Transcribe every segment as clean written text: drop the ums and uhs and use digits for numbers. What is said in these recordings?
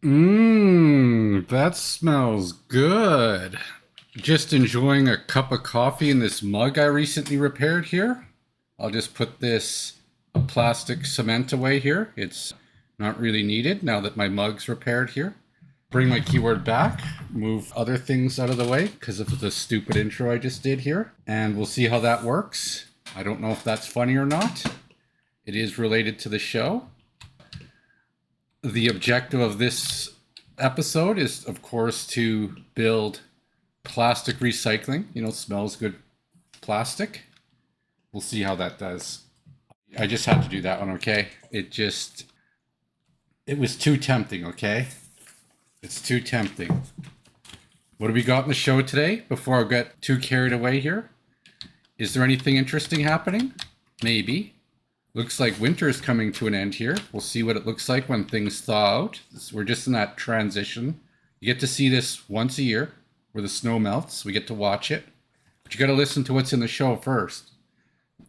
That smells good. Just enjoying a cup of coffee in this mug I recently repaired here. I'll just put this plastic cement away here. It's not really needed now that my mug's repaired here. Bring my keyboard back, move other things out of the way because of the stupid intro I just did here, and we'll see how that works. I don't know if that's funny or not. It is related to the show. The objective of this episode is, of course, to build plastic recycling. Smells good plastic. We'll see how that does. I just had to do that one, okay? It was too tempting, okay? It's too tempting. What do we got in the show today before I get too carried away here? Is there anything interesting happening? Maybe. Looks like winter is coming to an end here. We'll see what it looks like when things thaw out. We're just in that transition. You get to see this once a year where the snow melts. We get to watch it. But you got to listen to what's in the show first.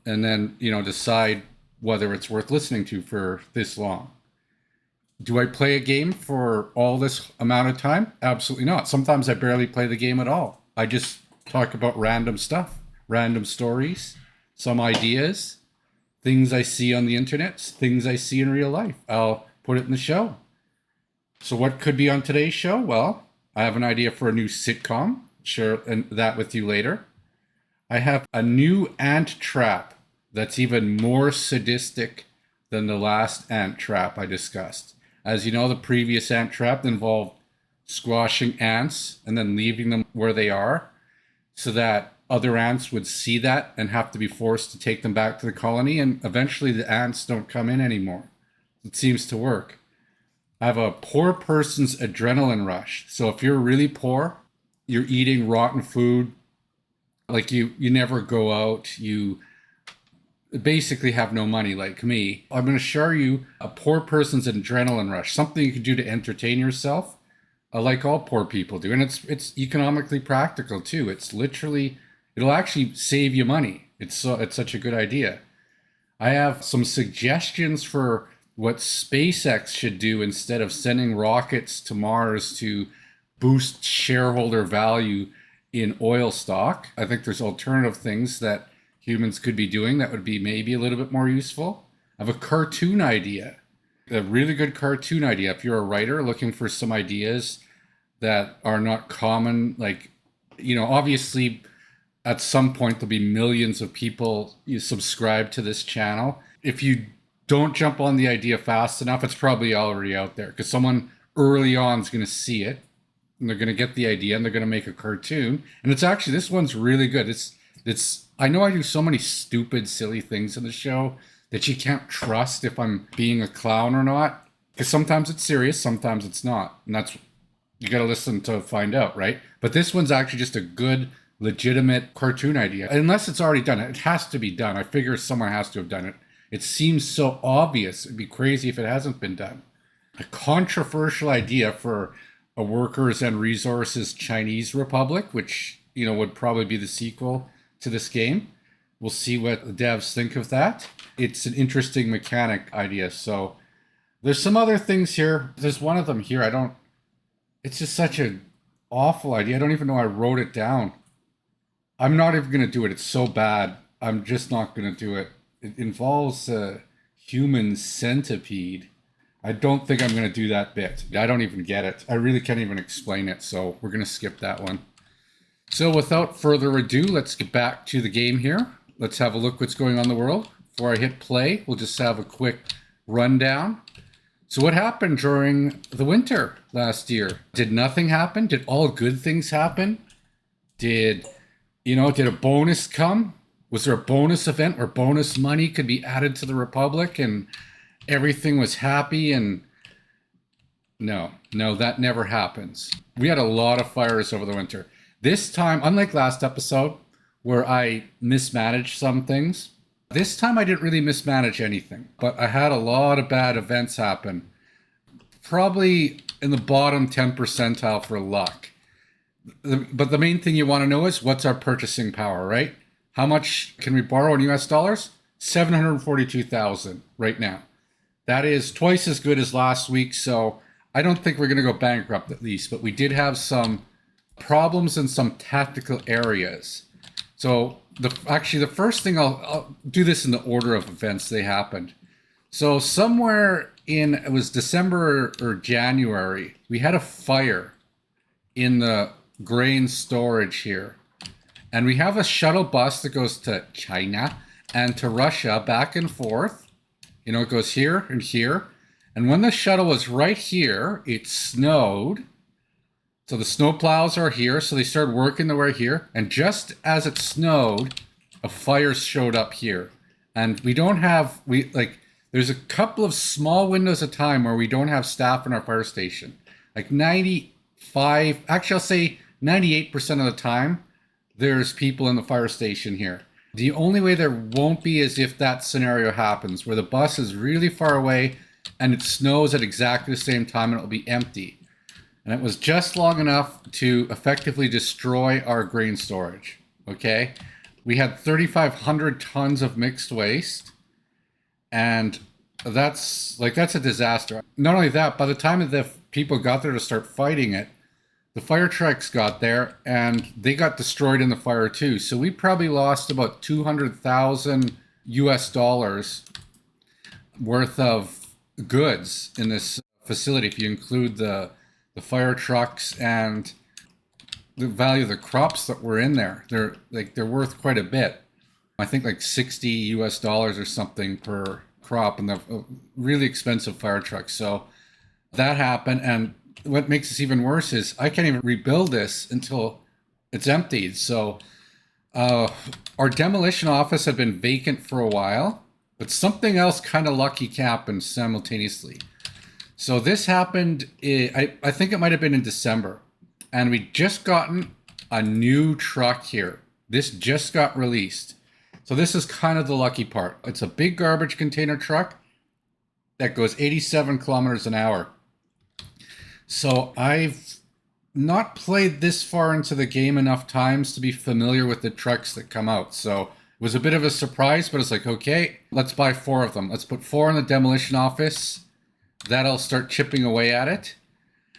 And then, decide whether it's worth listening to for this long. Do I play a game for all this amount of time? Absolutely not. Sometimes I barely play the game at all. I just talk about random stuff, random stories, some ideas, things I see on the internet, things I see in real life. I'll put it in the show. So what could be on today's show? Well, I have an idea for a new sitcom. Share that with you later. I have a new ant trap that's even more sadistic than the last ant trap I discussed. As you know, the previous ant trap involved squashing ants and then leaving them where they are so that other ants would see that and have to be forced to take them back to the colony, and eventually the ants don't come in anymore. It seems to work. I have a poor person's adrenaline rush. So if you're really poor, you're eating rotten food, like you never go out, you basically have no money like me. I'm going to show you a poor person's adrenaline rush, something you can do to entertain yourself, like all poor people do. And it's economically practical too. It'll actually save you money. It's such a good idea. I have some suggestions for what SpaceX should do instead of sending rockets to Mars to boost shareholder value in oil stock. I think there's alternative things that humans could be doing that would be maybe a little bit more useful. I have a cartoon idea, a really good cartoon idea. If you're a writer looking for some ideas that are not common, obviously at some point there'll be millions of people you subscribe to this channel. If you don't jump on the idea fast enough, it's probably already out there because someone early on is going to see it and they're going to get the idea and they're going to make a cartoon. And this one's really good. I know I do so many stupid, silly things in the show that you can't trust if I'm being a clown or not. Because sometimes it's serious, sometimes it's not. And you got to listen to find out, right? But this one's actually just a good, legitimate cartoon idea. Unless it's already done. It has to be done. I figure someone has to have done it. It seems so obvious. It'd be crazy if it hasn't been done. A controversial idea for a workers and resources Chinese republic, which, would probably be the sequel to this game. We'll see what the devs think of that. It's an interesting mechanic idea. So there's some other things here. There's one of them here. It's just such an awful idea. I don't even know I wrote it down. I'm not even going to do it. It's so bad. I'm just not going to do it. It involves a human centipede. I don't think I'm going to do that bit. I don't even get it. I really can't even explain it. So we're going to skip that one. So without further ado, let's get back to the game here. Let's have a look what's going on in the world. Before I hit play, we'll just have a quick rundown. So what happened during the winter last year? Did nothing happen? Did all good things happen? Did a bonus come? Was there a bonus event where bonus money could be added to the Republic and everything was happy? And no, that never happens. We had a lot of fires over the winter. This time, unlike last episode, where I mismanaged some things, this time I didn't really mismanage anything, but I had a lot of bad events happen. Probably in the bottom 10 percentile for luck. But the main thing you want to know is what's our purchasing power, right? How much can we borrow in US dollars? 742,000 right now. That is twice as good as last week, so I don't think we're going to go bankrupt at least, but we did have some problems in some tactical areas. So actually the first thing, I'll do this in the order of events they happened. So somewhere it was December or January, we had a fire in the grain storage here. And we have a shuttle bus that goes to China and to Russia back and forth. You know, it goes here and here. And when the shuttle was right here, it snowed. So the snow plows are here. So they started working their way here. And just as it snowed, a fire showed up here. And we don't have, there's a couple of small windows of time where we don't have staff in our fire station. Like 95, actually I'll say 98% of the time, there's people in the fire station here. The only way there won't be is if that scenario happens, where the bus is really far away and it snows at exactly the same time and it'll be empty. And it was just long enough to effectively destroy our grain storage, okay? We had 3,500 tons of mixed waste, and that's a disaster. Not only that, by the time the people got there to start fighting it, the fire trucks got there and they got destroyed in the fire too. So we probably lost about 200,000 US dollars worth of goods in this facility, if you include the fire trucks and the value of the crops that were in there. They're worth quite a bit. I think like 60 US dollars or something per crop, and the really expensive fire trucks. So that happened, and what makes this even worse is I can't even rebuild this until it's emptied. So our demolition office had been vacant for a while, but something else kind of lucky happened simultaneously. So this happened, I think it might have been in December, and we just gotten a new truck here. This just got released. So this is kind of the lucky part. It's a big garbage container truck that goes 87 kilometers an hour. So I've not played this far into the game enough times to be familiar with the trucks that come out. So it was a bit of a surprise, but it's like, okay, let's buy 4 of them. Let's put 4 in the demolition office. That'll start chipping away at it.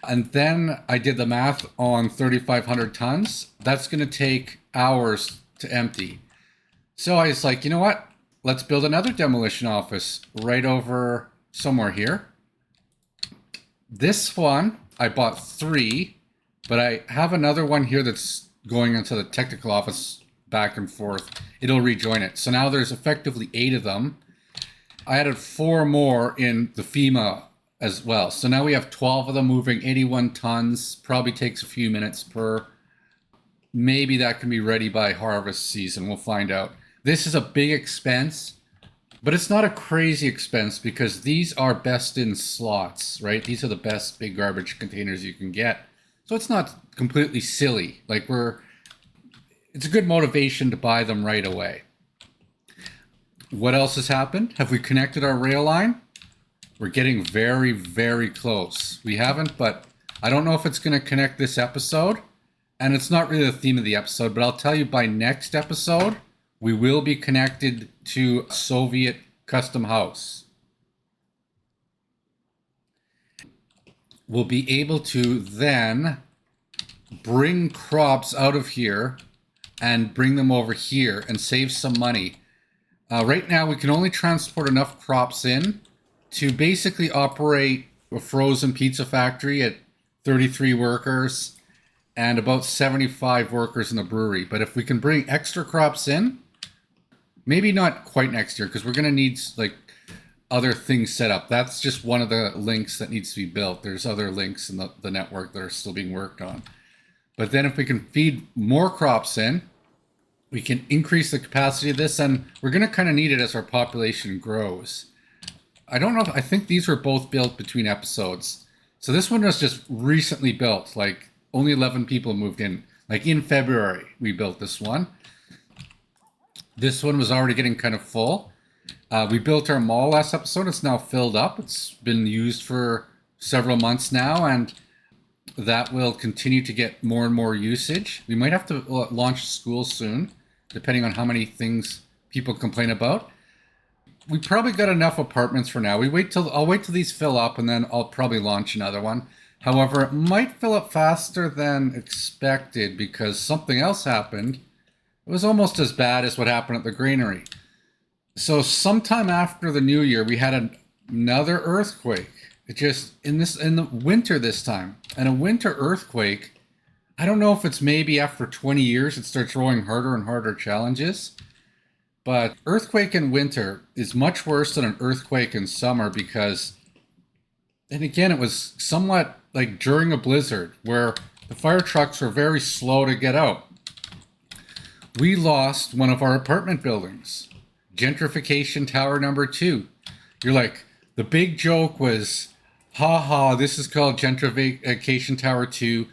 And then I did the math on 3,500 tons. That's going to take hours to empty. So I was like, you know what? Let's build another demolition office right over somewhere here. This one, I bought 3, but I have another one here that's going into the technical office back and forth. It'll rejoin it. So now there's effectively 8 of them. I added 4 more in the FEMA as well. So now we have 12 of them moving 81 tons. Probably takes a few minutes per. Maybe that can be ready by harvest season. We'll find out. This is a big expense, but it's not a crazy expense because these are best in slots, right? These are the best big garbage containers you can get. So it's not completely silly. It's a good motivation to buy them right away. What else has happened? Have we connected our rail line? We're getting very, very close. We haven't, but I don't know if it's going to connect this episode. And it's not really the theme of the episode, but I'll tell you by next episode, we will be connected to Soviet custom house. We'll be able to then bring crops out of here and bring them over here and save some money. Right now, we can only transport enough crops in to basically operate a frozen pizza factory at 33 workers and about 75 workers in the brewery. But if we can bring extra crops in, maybe not quite next year, because we're going to need other things set up. That's just one of the links that needs to be built. There's other links in the network that are still being worked on. But then if we can feed more crops in, we can increase the capacity of this, and we're going to kind of need it as our population grows. I don't know I think these were both built between episodes. So this one was just recently built, only 11 people moved in. In February, we built this one. This one was already getting kind of full. We built our mall last episode. It's now filled up. It's been used for several months now, and that will continue to get more and more usage. We might have to launch school soon, depending on how many things people complain about. we probably got enough apartments for now. I'll wait till these fill up and then I'll probably launch another one. However, it might fill up faster than expected because something else happened. It was almost as bad as what happened at the granary. So sometime after the new year, we had another earthquake. It just in the winter this time. And a winter earthquake, I don't know if it's maybe after 20 years it starts throwing harder and harder challenges. But earthquake in winter is much worse than an earthquake in summer because, and again, it was somewhat like during a blizzard where the fire trucks were very slow to get out. We lost one of our apartment buildings, gentrification tower number 2. You're like, the big joke was, haha, this is called gentrification tower 2,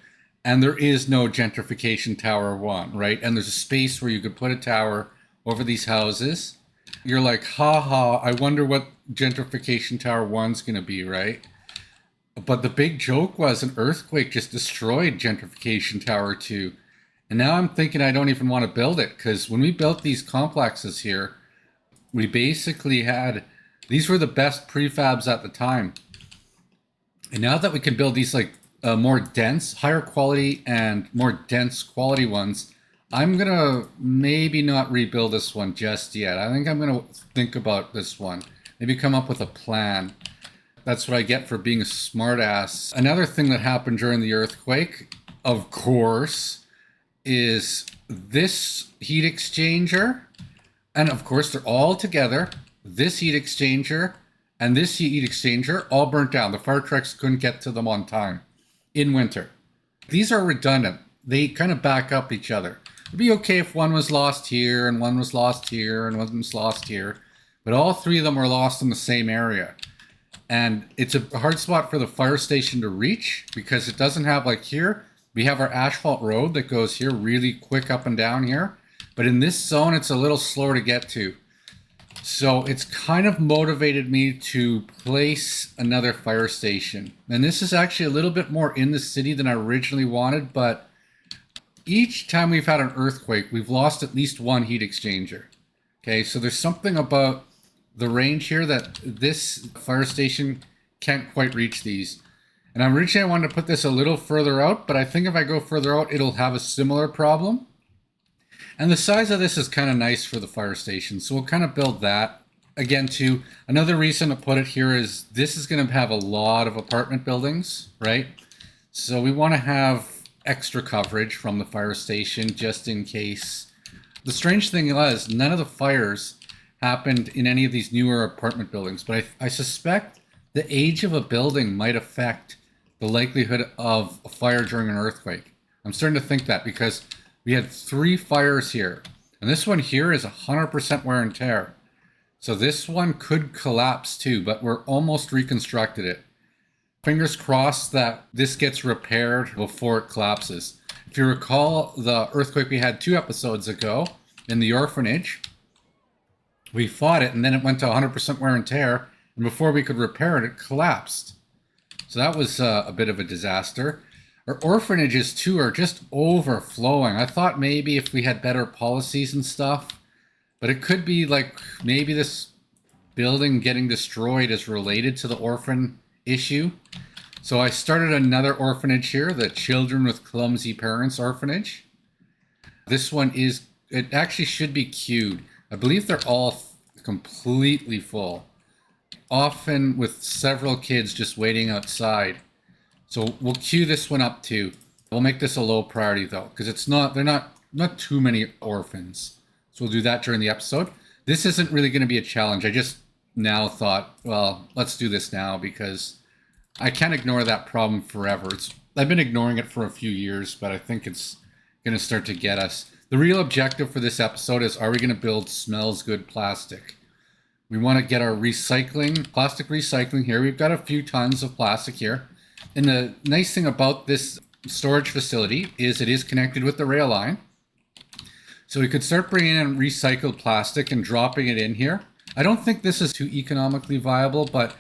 and there is no gentrification tower 1, right? And there's a space where you could put a tower over these houses. You're like, haha, I wonder what gentrification tower 1's gonna be, right? But the big joke was an earthquake just destroyed gentrification tower 2. And now I'm thinking I don't even want to build it because when we built these complexes here, we basically had, these were the best prefabs at the time. And now that we can build these like more dense, higher quality and more dense quality ones, I'm going to maybe not rebuild this one just yet. I think I'm going to think about this one. Maybe come up with a plan. That's what I get for being a smartass. Another thing that happened during the earthquake, of course, is this heat exchanger. And of course, they're all together. This heat exchanger and this heat exchanger all burnt down. The fire trucks couldn't get to them on time in winter. These are redundant. They kind of back up each other. It'd be okay if one was lost here and one was lost here and one was lost here. But all 3 of them were lost in the same area. And it's a hard spot for the fire station to reach because it doesn't have, like here, we have our asphalt road that goes here really quick up and down here. But in this zone, it's a little slower to get to. So it's kind of motivated me to place another fire station. And this is actually a little bit more in the city than I originally wanted. But each time we've had an earthquake, we've lost at least one heat exchanger. Okay, so there's something about the range here that this fire station can't quite reach these. And originally I wanted to put this a little further out, but I think if I go further out, it'll have a similar problem. And the size of this is kind of nice for the fire station, so we'll kind of build that. Again, too, another reason to put it here is this is going to have a lot of apartment buildings, right? So we want to have extra coverage from the fire station just in case. The strange thing was, none of the fires happened in any of these newer apartment buildings, but I suspect the age of a building might affect the likelihood of a fire during an earthquake. I'm starting to think that because we had 3 fires here, and this one here is 100% wear and tear. So this one could collapse too, but we're almost reconstructed it. Fingers crossed that this gets repaired before it collapses. If you recall the earthquake we had 2 episodes ago in the orphanage, we fought it and then it went to 100% wear and tear, and before we could repair it, it collapsed. So that was a bit of a disaster. Our orphanages too are just overflowing. I thought maybe if we had better policies and stuff, but it could be like maybe this building getting destroyed is related to the orphan issue. So I started another orphanage here, the Children with Clumsy Parents Orphanage. This one is, it actually should be queued. I believe they're all completely full, often with several kids just waiting outside. So we'll queue this one up too. We'll make this a low priority though, because they're not too many orphans. So we'll do that during the episode. This isn't really going to be a challenge. I just now thought, well, let's do this now because I can't ignore that problem forever. I've been ignoring it for a few years, but I think it's going to start to get us. The real objective for this episode is, are we going to build Smellz good plastic? We want to get our plastic recycling here. We've got a few tons of plastic here. And the nice thing about this storage facility is it is connected with the rail line. So we could start bringing in recycled plastic and dropping it in here. I don't think this is too economically viable, but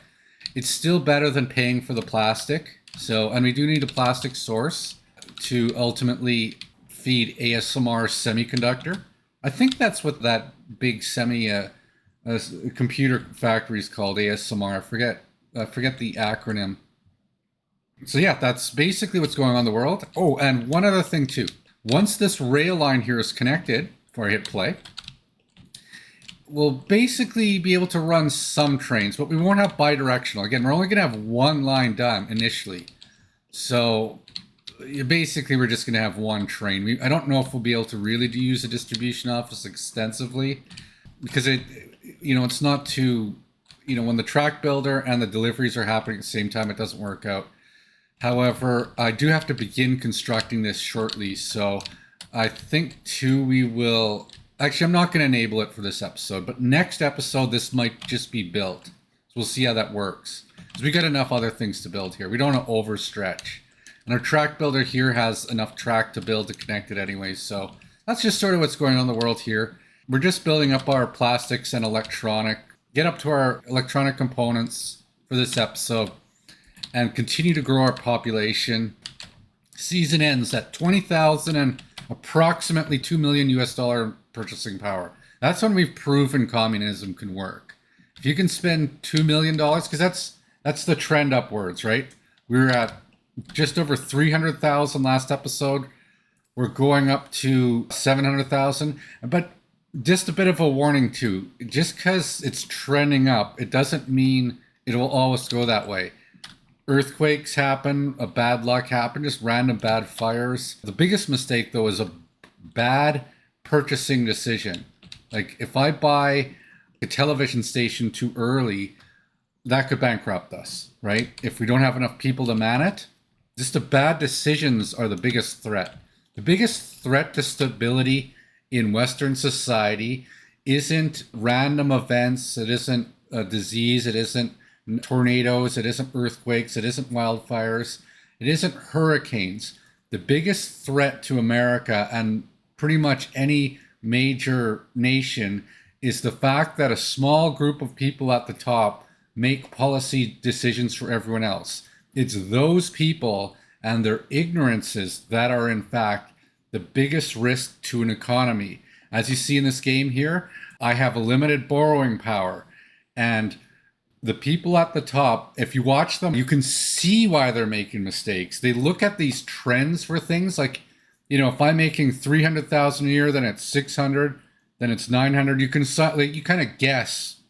it's still better than paying for the plastic. And we do need a plastic source to ultimately feed ASMR Semiconductor. I think that's what that big computer factories called ASMR. I forget the acronym. So yeah, that's basically what's going on in the world. Oh, and one other thing too. Once this rail line here is connected, before I hit play, we'll basically be able to run some trains, but we won't have bidirectional. Again, we're only going to have one line done initially. So basically, we're just going to have one train. I don't know if we'll be able to really use a distribution office extensively because it's not too, when the track builder and the deliveries are happening at the same time, it doesn't work out. However, I do have to begin constructing this shortly, so I think too we will... Actually, I'm not going to enable it for this episode, but next episode, this might just be built. So we'll see how that works. Because we got enough other things to build here. We don't want to overstretch. And our track builder here has enough track to build to connect it anyway, so that's just sort of what's going on in the world here. We're just building up our plastics and get up to our electronic components for this episode, and continue to grow our population. Season ends at 20,000 and approximately $2 million US purchasing power. That's when we've proven communism can work. If you can spend $2 million, because that's the trend upwards, right? We were at just over 300,000 last episode. We're going up to 700,000. But just a bit of a warning too, just because it's trending up, it doesn't mean it will always go that way. Earthquakes happen, bad luck happen, just random bad fires. The biggest mistake though is a bad purchasing decision. Like if I buy a television station too early, that could bankrupt us, right? If we don't have enough people to man it, just the bad decisions are the biggest threat. The biggest threat to stability in Western society isn't random events, it isn't a disease, it isn't tornadoes, it isn't earthquakes, it isn't wildfires, it isn't hurricanes. The biggest threat to America and pretty much any major nation is the fact that a small group of people at the top make policy decisions for everyone else. It's those people and their ignorances that are in fact the biggest risk to an economy. As you see in this game here, I have a limited borrowing power, and the people at the top, if you watch them, you can see why they're making mistakes. They look at these trends for things like, if I'm making 300,000 a year, then it's 600, then it's 900. You kind of guess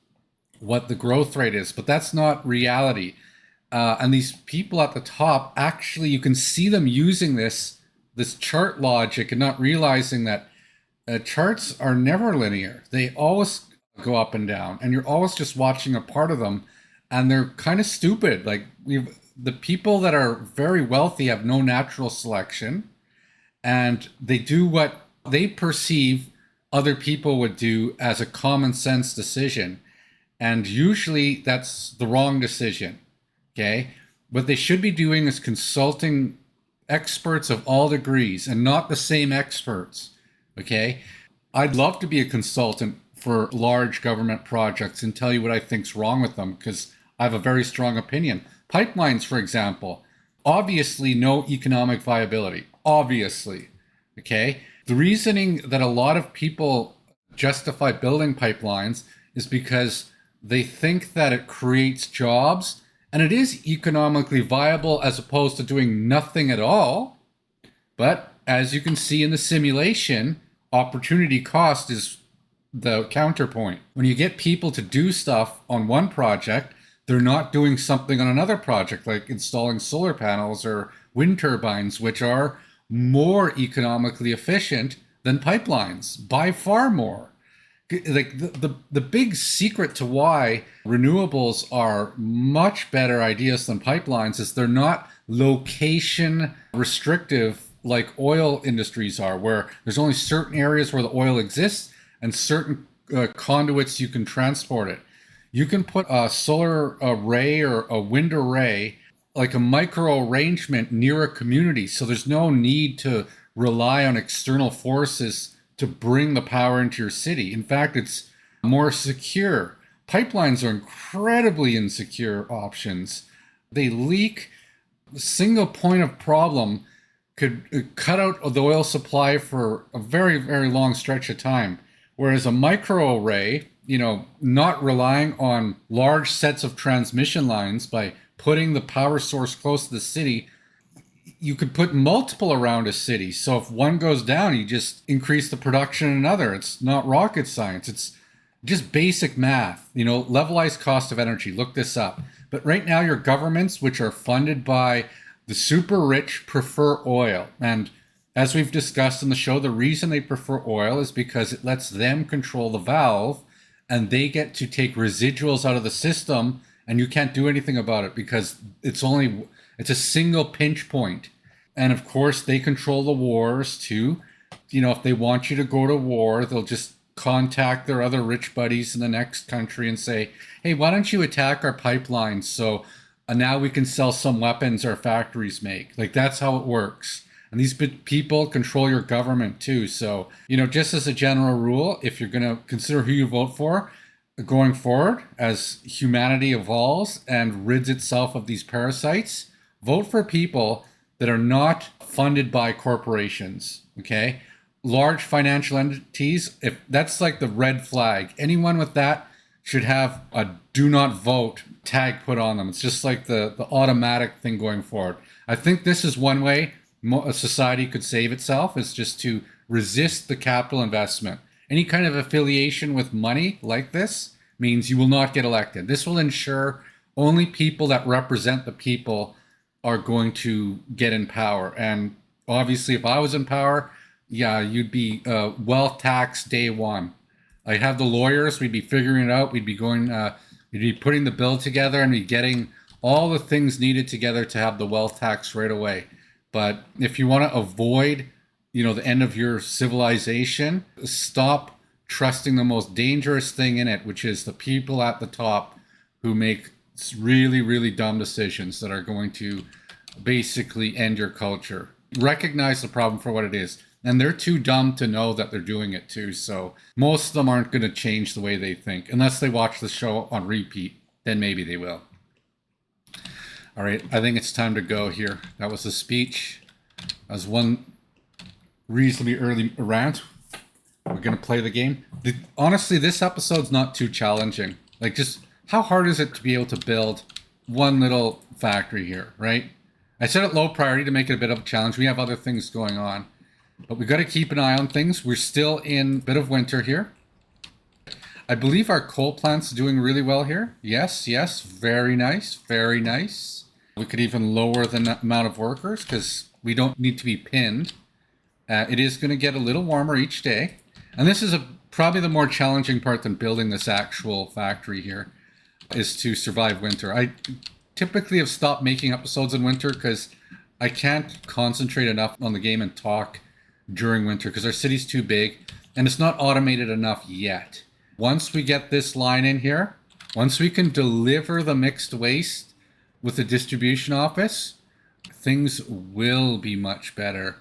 what the growth rate is, but that's not reality. And these people at the top, actually, you can see them using this chart logic and not realizing that charts are never linear. They always go up and down, and you're always just watching a part of them, and they're kind of stupid. Like the people that are very wealthy have no natural selection, and they do what they perceive other people would do as a common sense decision, and usually that's the wrong decision. Okay, what they should be doing is consulting experts of all degrees and not the same experts. Okay, I'd love to be a consultant for large government projects and tell you what I think's wrong with them, because I have a very strong opinion. Pipelines, for example, obviously no economic viability. Obviously, okay? The reasoning that a lot of people justify building pipelines is because they think that it creates jobs, and it is economically viable as opposed to doing nothing at all. But as you can see in the simulation, opportunity cost is the counterpoint. When you get people to do stuff on one project, they're not doing something on another project, like installing solar panels or wind turbines, which are more economically efficient than pipelines, by far more. Like the big secret to why renewables are much better ideas than pipelines is they're not location restrictive like oil industries are, where there's only certain areas where the oil exists and certain conduits you can transport it. You can put a solar array or a wind array, like a micro arrangement, near a community, so there's no need to rely on external forces to bring the power into your city. In fact, it's more secure. Pipelines are incredibly insecure options. They leak. A single point of problem could cut out the oil supply for a very, very long stretch of time. Whereas a micro array, not relying on large sets of transmission lines by putting the power source close to the city. You could put multiple around a city. So if one goes down, you just increase the production in another. It's not rocket science. It's just basic math, levelized cost of energy. Look this up. But right now, your governments, which are funded by the super rich, prefer oil. And as we've discussed in the show, the reason they prefer oil is because it lets them control the valve and they get to take residuals out of the system, and you can't do anything about it because it's a single pinch point. And of course, they control the wars too. If they want you to go to war, they'll just contact their other rich buddies in the next country and say, hey, why don't you attack our pipelines so now we can sell some weapons our factories make. Like, that's how it works. And these people control your government too. So, just as a general rule, if you're going to consider who you vote for going forward, as humanity evolves and rids itself of these parasites, vote for people that are not funded by corporations, okay? Large financial entities, if that's like the red flag, anyone with that should have a do not vote tag put on them. It's just like the automatic thing going forward. I think this is one way a society could save itself, is just to resist the capital investment. Any kind of affiliation with money like this means you will not get elected. This will ensure only people that represent the people are going to get in power. And obviously, if I was in power, yeah, you'd be wealth tax day one. I'd have the lawyers, we'd be figuring it out, we'd be putting the bill together and be getting all the things needed together to have the wealth tax right away. But if you want to avoid, the end of your civilization, stop trusting the most dangerous thing in it, which is the people at the top who make really, really dumb decisions that are going to basically end your culture. Recognize the problem for what it is. And they're too dumb to know that they're doing it too. So most of them aren't going to change the way they think unless they watch the show on repeat. Then maybe they will. All right, I think it's time to go here. That was the speech. That was one reasonably early rant. We're going to play the game. Honestly, this episode's not too challenging. Like, just how hard is it to be able to build one little factory here, right? I set it low priority to make it a bit of a challenge. We have other things going on. But we got to keep an eye on things. We're still in a bit of winter here. I believe our coal plant's doing really well here. Yes, very nice, very nice. We could even lower the amount of workers because we don't need to be pinned. It is going to get a little warmer each day. And this is probably the more challenging part than building this actual factory here, is to survive winter. I typically have stopped making episodes in winter because I can't concentrate enough on the game and talk during winter because our city's too big and it's not automated enough yet. Once we get this line in here, once we can deliver the mixed waste with the distribution office, things will be much better.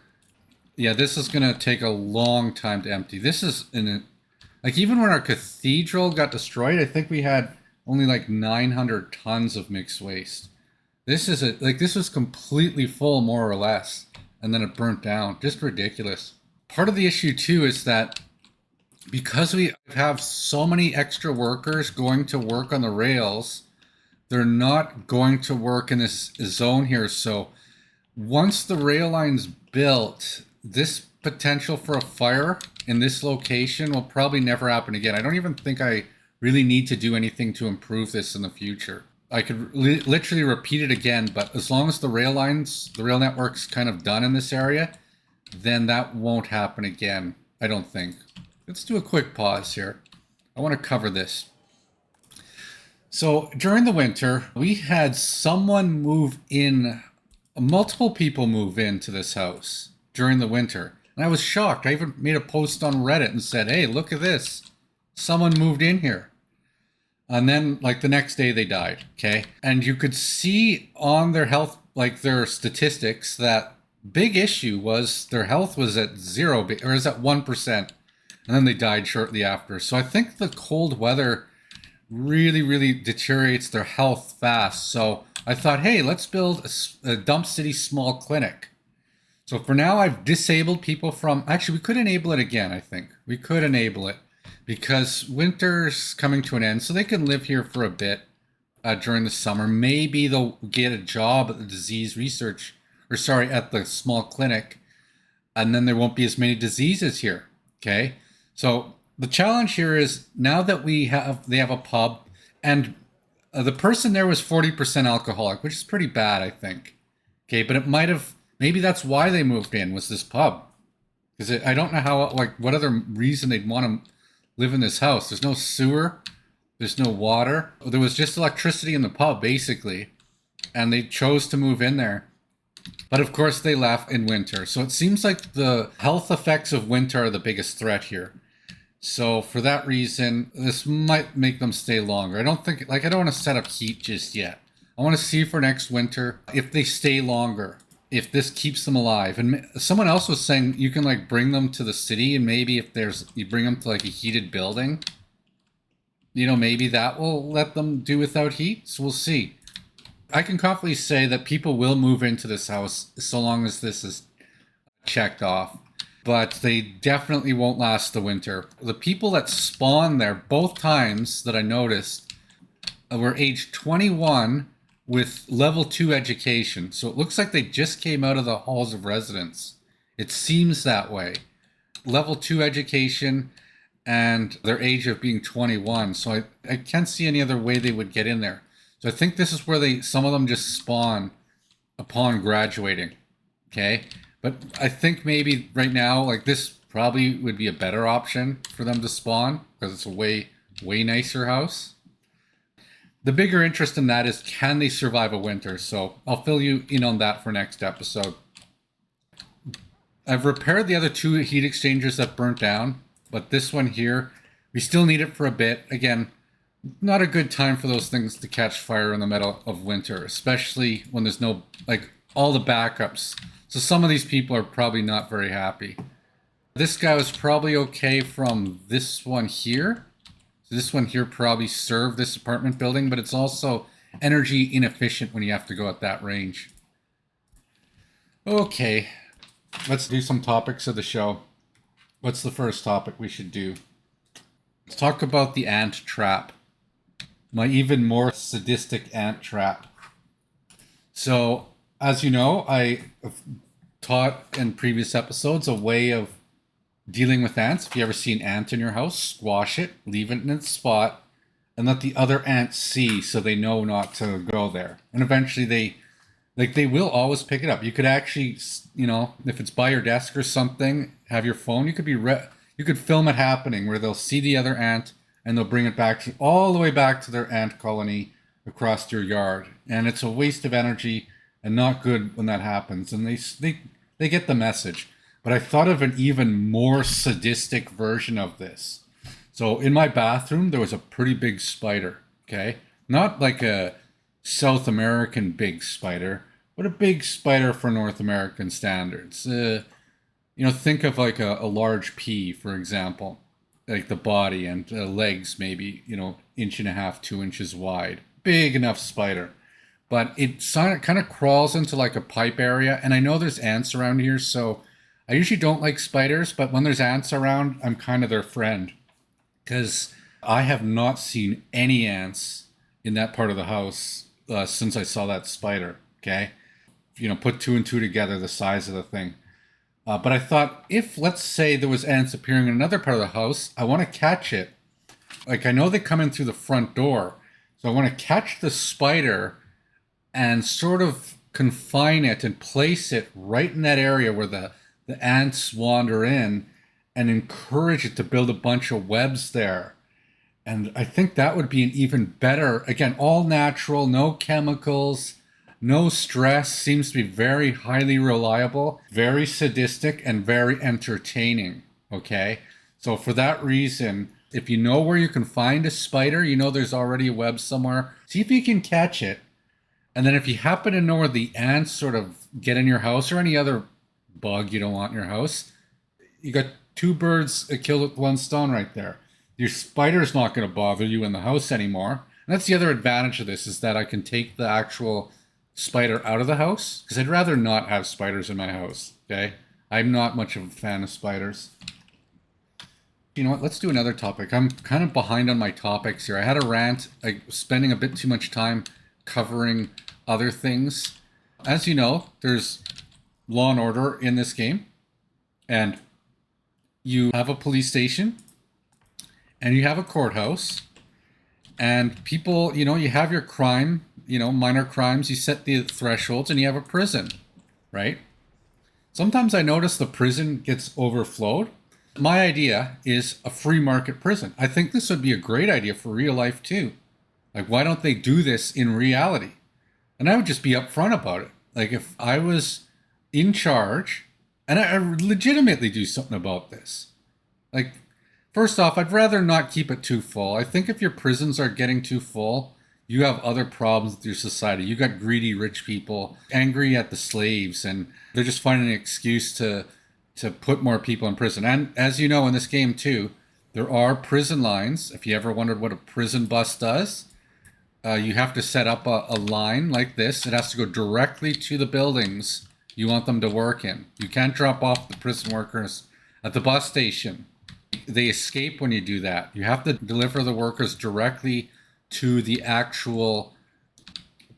Yeah, this is going to take a long time to empty. This is even when our cathedral got destroyed, I think we had only like 900 tons of mixed waste. This was completely full, more or less, and then it burnt down. Just ridiculous. Part of the issue too is that because we have so many extra workers going to work on the rails, they're not going to work in this zone here. So once the rail line's built, this potential for a fire in this location will probably never happen again. I don't even think I really need to do anything to improve this in the future. I could literally repeat it again, but as long as the rail network's kind of done in this area, then that won't happen again, I don't think. Let's do a quick pause here. I want to cover this. So during the winter, we had someone move in, multiple people move into this house during the winter. And I was shocked. I even made a post on Reddit and said, hey, look at this. Someone moved in here. And then like the next day they died, okay? And you could see on their health, like their statistics, that big issue was their health was at 0, or is at 1%. And then they died shortly after. So I think the cold weather really, really deteriorates their health fast. So I thought, hey, let's build a dump city small clinic. So for now, I've disabled people from, actually, we could enable it again, I think. We could enable it. because winter's coming to an end, so they can live here for a bit during the summer. Maybe they'll get a job at the disease research, or sorry, at the small clinic, and then there won't be as many diseases here. Okay, so the challenge here is now that they have a pub, and the person there was 40% alcoholic, which is pretty bad, I think. Okay, but it might have, maybe that's why they moved in, was this pub. Because I don't know how, like, what other reason they'd want to live in this house. There's no sewer, there's no water. There was just electricity in the pub, basically. And they chose to move in there. But of course, they left in winter. So it seems like the health effects of winter are the biggest threat here. So for that reason, this might make them stay longer. I don't think, like, I don't want to set up heat just yet. I want to see for next winter if they stay longer, if this keeps them alive. And someone else was saying you can, like, bring them to the city, and maybe if you bring them to, like, a heated building, you know, maybe that will let them do without heat. So we'll see. I can confidently say that people will move into this house so long as this is checked off. But they definitely won't last the winter. The people that spawned there, both times that I noticed, were age 21 with level 2 education. So it looks like they just came out of the halls of residence. It seems that way. Level 2 education and their age of being 21. So I can't see any other way they would get in there. So I think this is where some of them just spawn upon graduating. Okay? But I think maybe right now, like, this probably would be a better option for them to spawn because it's a way nicer house. The bigger interest in that is, can they survive a winter? So I'll fill you in on that for next episode. I've repaired the other 2 heat exchangers that burnt down, but this one here, we still need it for a bit. Again, not a good time for those things to catch fire in the middle of winter, especially when there's no, like, all the backups. So some of these people are probably not very happy. This guy was probably okay from this one here. So this one here probably served this apartment building, but it's also energy inefficient when you have to go at that range. Okay, let's do some topics of the show. What's the first topic we should do? Let's talk about the ant trap. My even more sadistic ant trap. So, as you know, I have taught in previous episodes a way of dealing with ants. If you ever see an ant in your house, squash it, leave it in its spot, and let the other ants see so they know not to go there. And eventually they will always pick it up. You could actually, you know, if it's by your desk or something, have your phone, you could film it happening where they'll see the other ant and they'll bring it back all the way back to their ant colony across your yard. And it's a waste of energy and not good when that happens. And they get the message. But I thought of an even more sadistic version of this. So in my bathroom, there was a pretty big spider, okay? Not like a South American big spider, but a big spider for North American standards. You know, think of like a large pea, for example, like the body and legs maybe, you know, 1.5 to 2 inches wide. Big enough spider. But it kind of crawls into like a pipe area. And I know there's ants around here, so I usually don't like spiders, but when there's ants around, I'm kind of their friend. Because I have not seen any ants in that part of the house since I saw that spider, okay? You know, put 2 and 2 together, the size of the thing. But I thought, if, let's say, there was ants appearing in another part of the house, I want to catch it. Like, I know they come in through the front door, so I want to catch the spider and sort of confine it and place it right in that area where the ants wander in and encourage it to build a bunch of webs there. And I think that would be an even better, again, all natural, no chemicals, no stress, seems to be very highly reliable, very sadistic, and very entertaining, okay? So for that reason, if you know where you can find a spider, you know there's already a web somewhere, see if you can catch it. And then if you happen to know where the ants sort of get in your house or any other bug you don't want in your house, you got 2 birds killed with 1 stone right there. Your spider's not going to bother you in the house anymore. And that's the other advantage of this, is that I can take the actual spider out of the house, because I'd rather not have spiders in my house, okay? I'm not much of a fan of spiders. You know what? Let's do another topic. I'm kind of behind on my topics here. I had a rant, like spending a bit too much time covering other things. As you know, there's law and order in this game, and you have a police station, and you have a courthouse, and people, you have your crime, minor crimes, you set the thresholds, and you have a prison, right? Sometimes I notice the prison gets overflowed. My idea is a free market prison. I think this would be a great idea for real life too. Like, why don't they do this in reality? And I would just be upfront about it. Like, if I was in charge, and I legitimately do something about this. Like, first off, I'd rather not keep it too full. I think if your prisons are getting too full, you have other problems with your society. You got greedy rich people angry at the slaves, and they're just finding an excuse to put more people in prison. And as you know, in this game too, there are prison lines. If you ever wondered what a prison bus does, you have to set up a line like this. It has to go directly to the buildings you want them to work in. You can't drop off the prison workers at the bus station. They escape when you do that. You have to deliver the workers directly to the actual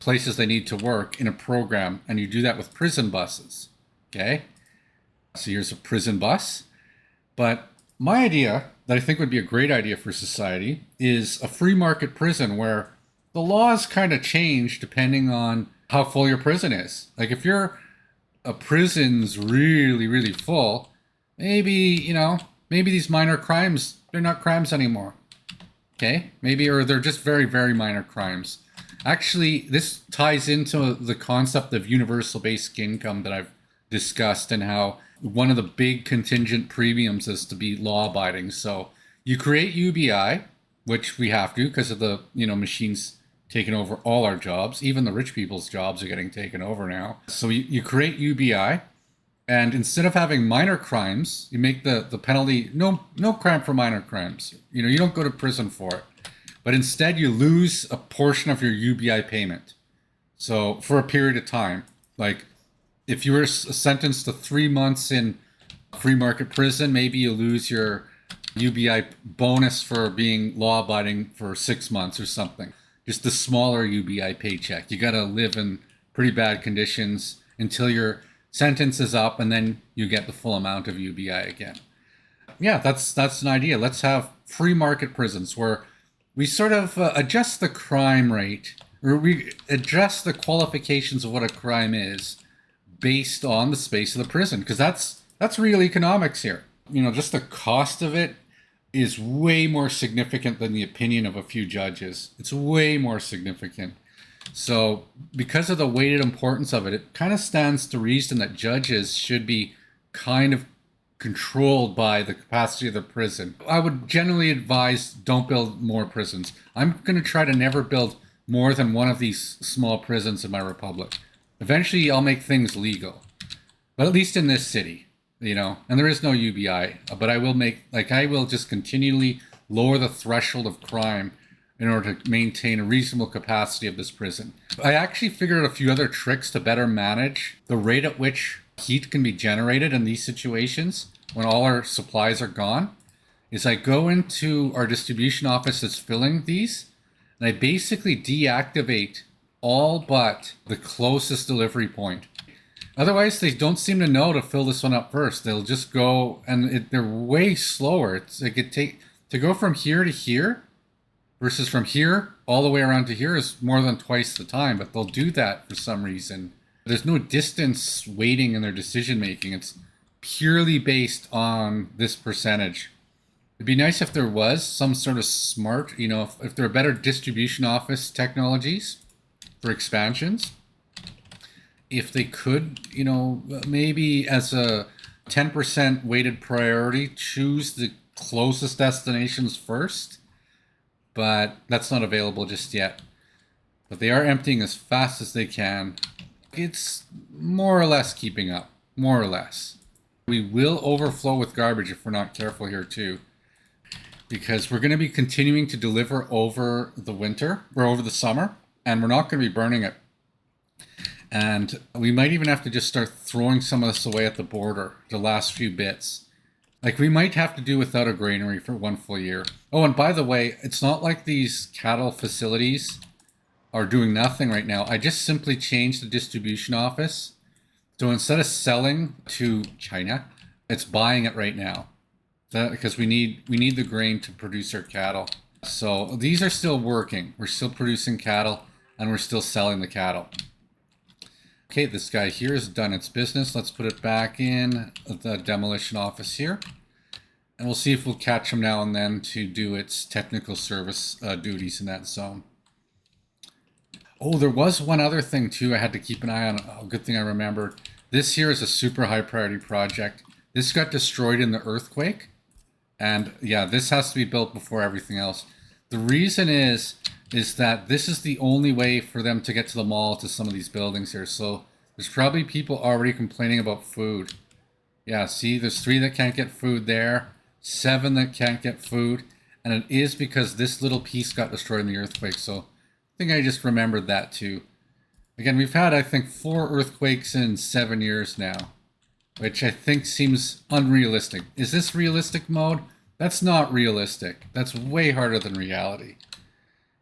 places they need to work in a program, and you do that with prison buses. Okay? So here's a prison bus. But my idea that I think would be a great idea for society is a free market prison where the laws kind of change depending on how full your prison is. Like, if your a prison's really, really full, maybe these minor crimes, they're not crimes anymore. Okay? Maybe, or they're just very, very minor crimes. Actually, this ties into the concept of universal basic income that I've discussed, and how one of the big contingent premiums is to be law abiding. So you create UBI, which we have to because of the, machines taking over all our jobs. Even the rich people's jobs are getting taken over now. So you create UBI, and instead of having minor crimes, you make the penalty no crime for minor crimes. You don't go to prison for it, but instead you lose a portion of your UBI payment. So for a period of time, like if you were sentenced to 3 months in free market prison, maybe you lose your UBI bonus for being law abiding for 6 months or something. Just a smaller UBI paycheck. You got to live in pretty bad conditions until your sentence is up, and then you get the full amount of UBI again. Yeah, that's an idea. Let's have free market prisons where we sort of adjust the crime rate, or we adjust the qualifications of what a crime is based on the space of the prison, because that's real economics here. Just the cost of it is way more significant than the opinion of a few judges. It's way more significant. So because of the weighted importance of it, it kind of stands to reason that judges should be kind of controlled by the capacity of the prison. I would generally advise don't build more prisons. I'm going to try to never build more than one of these small prisons in my republic. Eventually I'll make things legal, but at least in this city, and there is no UBI, but I will just continually lower the threshold of crime in order to maintain a reasonable capacity of this prison. I actually figured out a few other tricks to better manage the rate at which heat can be generated in these situations when all our supplies are gone. Is I go into our distribution office that's filling these, and I basically deactivate all but the closest delivery point. Otherwise, they don't seem to know to fill this one up first. They'll just go, and they're way slower. It's like to go from here to here versus from here all the way around to here is more than twice the time, but they'll do that for some reason. There's no distance weighting in their decision making. It's purely based on this percentage. It'd be nice if there was some sort of smart, if there are better distribution office technologies for expansions. If they could, maybe as a 10% weighted priority, choose the closest destinations first. But that's not available just yet. But they are emptying as fast as they can. It's more or less keeping up, more or less. We will overflow with garbage if we're not careful here too, because we're going to be continuing to deliver over the winter or over the summer, and we're not going to be burning it. And we might even have to just start throwing some of this away at the border, the last few bits. Like, we might have to do without a granary for 1 full year. Oh, and by the way, it's not like these cattle facilities are doing nothing right now. I just simply changed the distribution office. So instead of selling to China, it's buying it right now. Because we need the grain to produce our cattle. So these are still working. We're still producing cattle, and we're still selling the cattle. Okay, this guy here has done its business. Let's put it back in the demolition office here. And we'll see if we'll catch him now and then to do its technical service duties in that zone. Oh, there was one other thing too I had to keep an eye on. Oh, good thing I remembered. This here is a super high priority project. This got destroyed in the earthquake. And yeah, this has to be built before everything else. The reason is that this is the only way for them to get to the mall, to some of these buildings here. So there's probably people already complaining about food. Yeah, see, there's 3 that can't get food there, 7 that can't get food. And it is because this little piece got destroyed in the earthquake. So I think I just remembered that too. Again, we've had, I think, 4 earthquakes in 7 years now, which I think seems unrealistic. Is this realistic mode? That's not realistic. That's way harder than reality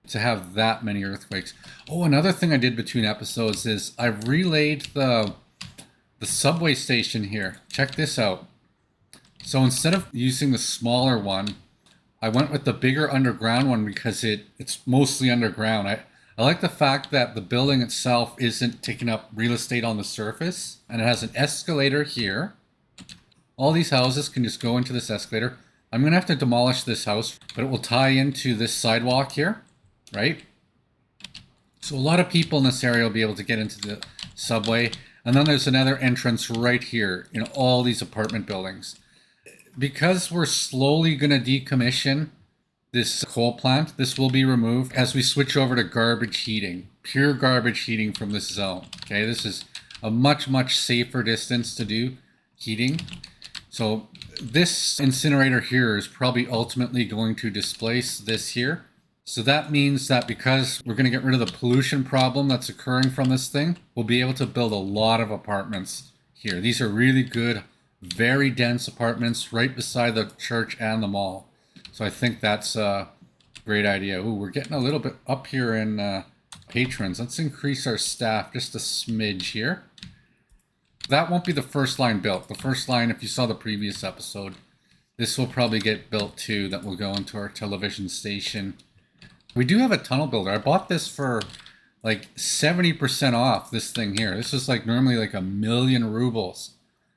to have that many earthquakes. Oh, another thing I did between episodes is I relayed the subway station here. Check this out. So instead of using the smaller one, I went with the bigger underground one because it's mostly underground. I like the fact that the building itself isn't taking up real estate on the surface, and it has an escalator here. All these houses can just go into this escalator. I'm going to have to demolish this house, but it will tie into this sidewalk here, right? So a lot of people in this area will be able to get into the subway. And then there's another entrance right here in all these apartment buildings. Because we're slowly going to decommission this coal plant, this will be removed as we switch over to garbage heating, pure garbage heating from this zone. Okay, this is a much, much safer distance to do heating. So this incinerator here is probably ultimately going to displace this here. So that means that because we're going to get rid of the pollution problem that's occurring from this thing, we'll be able to build a lot of apartments here. These are really good, very dense apartments right beside the church and the mall. So I think that's a great idea. Ooh, we're getting a little bit up here in patrons. Let's increase our staff just a smidge here. That won't be the first line built. The first line, if you saw the previous episode, this will probably get built too. That will go into our television station. We do have a tunnel builder. I bought this for like 70% off, this thing here. This is like normally like 1,000,000 rubles.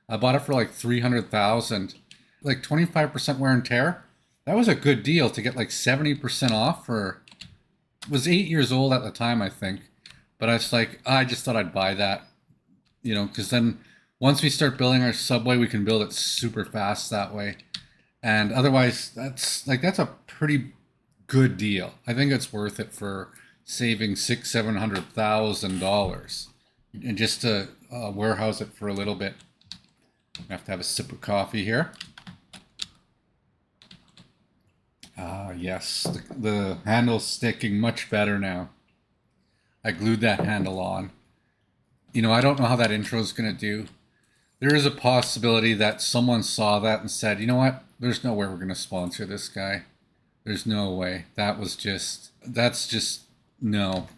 I bought it for like 300,000. Like 25% wear and tear. That was a good deal to get like 70% off for... It was 8 years old at the time, I think. But I was like, I just thought I'd buy that. You know, because then once we start building our subway, we can build it super fast that way. And otherwise, that's a pretty good deal. I think it's worth it for saving $600,000-$700,000 and just to warehouse it for a little bit. I have to have a sip of coffee here. Ah, yes, the handle's sticking much better now. I glued that handle on. You know, I don't know how that intro is going to do. There is a possibility that someone saw that and said, you know what? There's no way we're going to sponsor this guy. There's no way. That's just, no.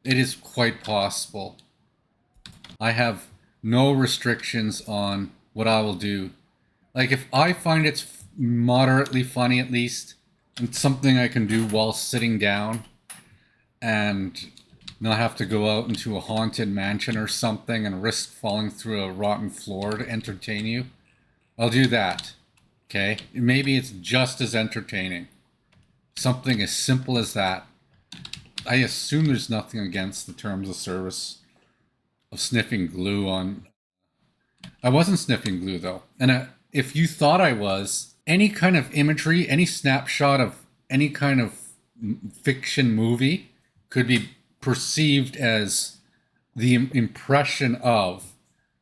It is quite possible. I have no restrictions on what I will do. Like, if I find it's moderately funny at least, and something I can do while sitting down, and not have to go out into a haunted mansion or something and risk falling through a rotten floor to entertain you, I'll do that. Okay? Maybe it's just as entertaining. Something as simple as that. I assume there's nothing against the terms of service of sniffing glue on... I wasn't sniffing glue though. And if you thought I was, any kind of imagery, any snapshot of any kind of fiction movie could be perceived as the impression of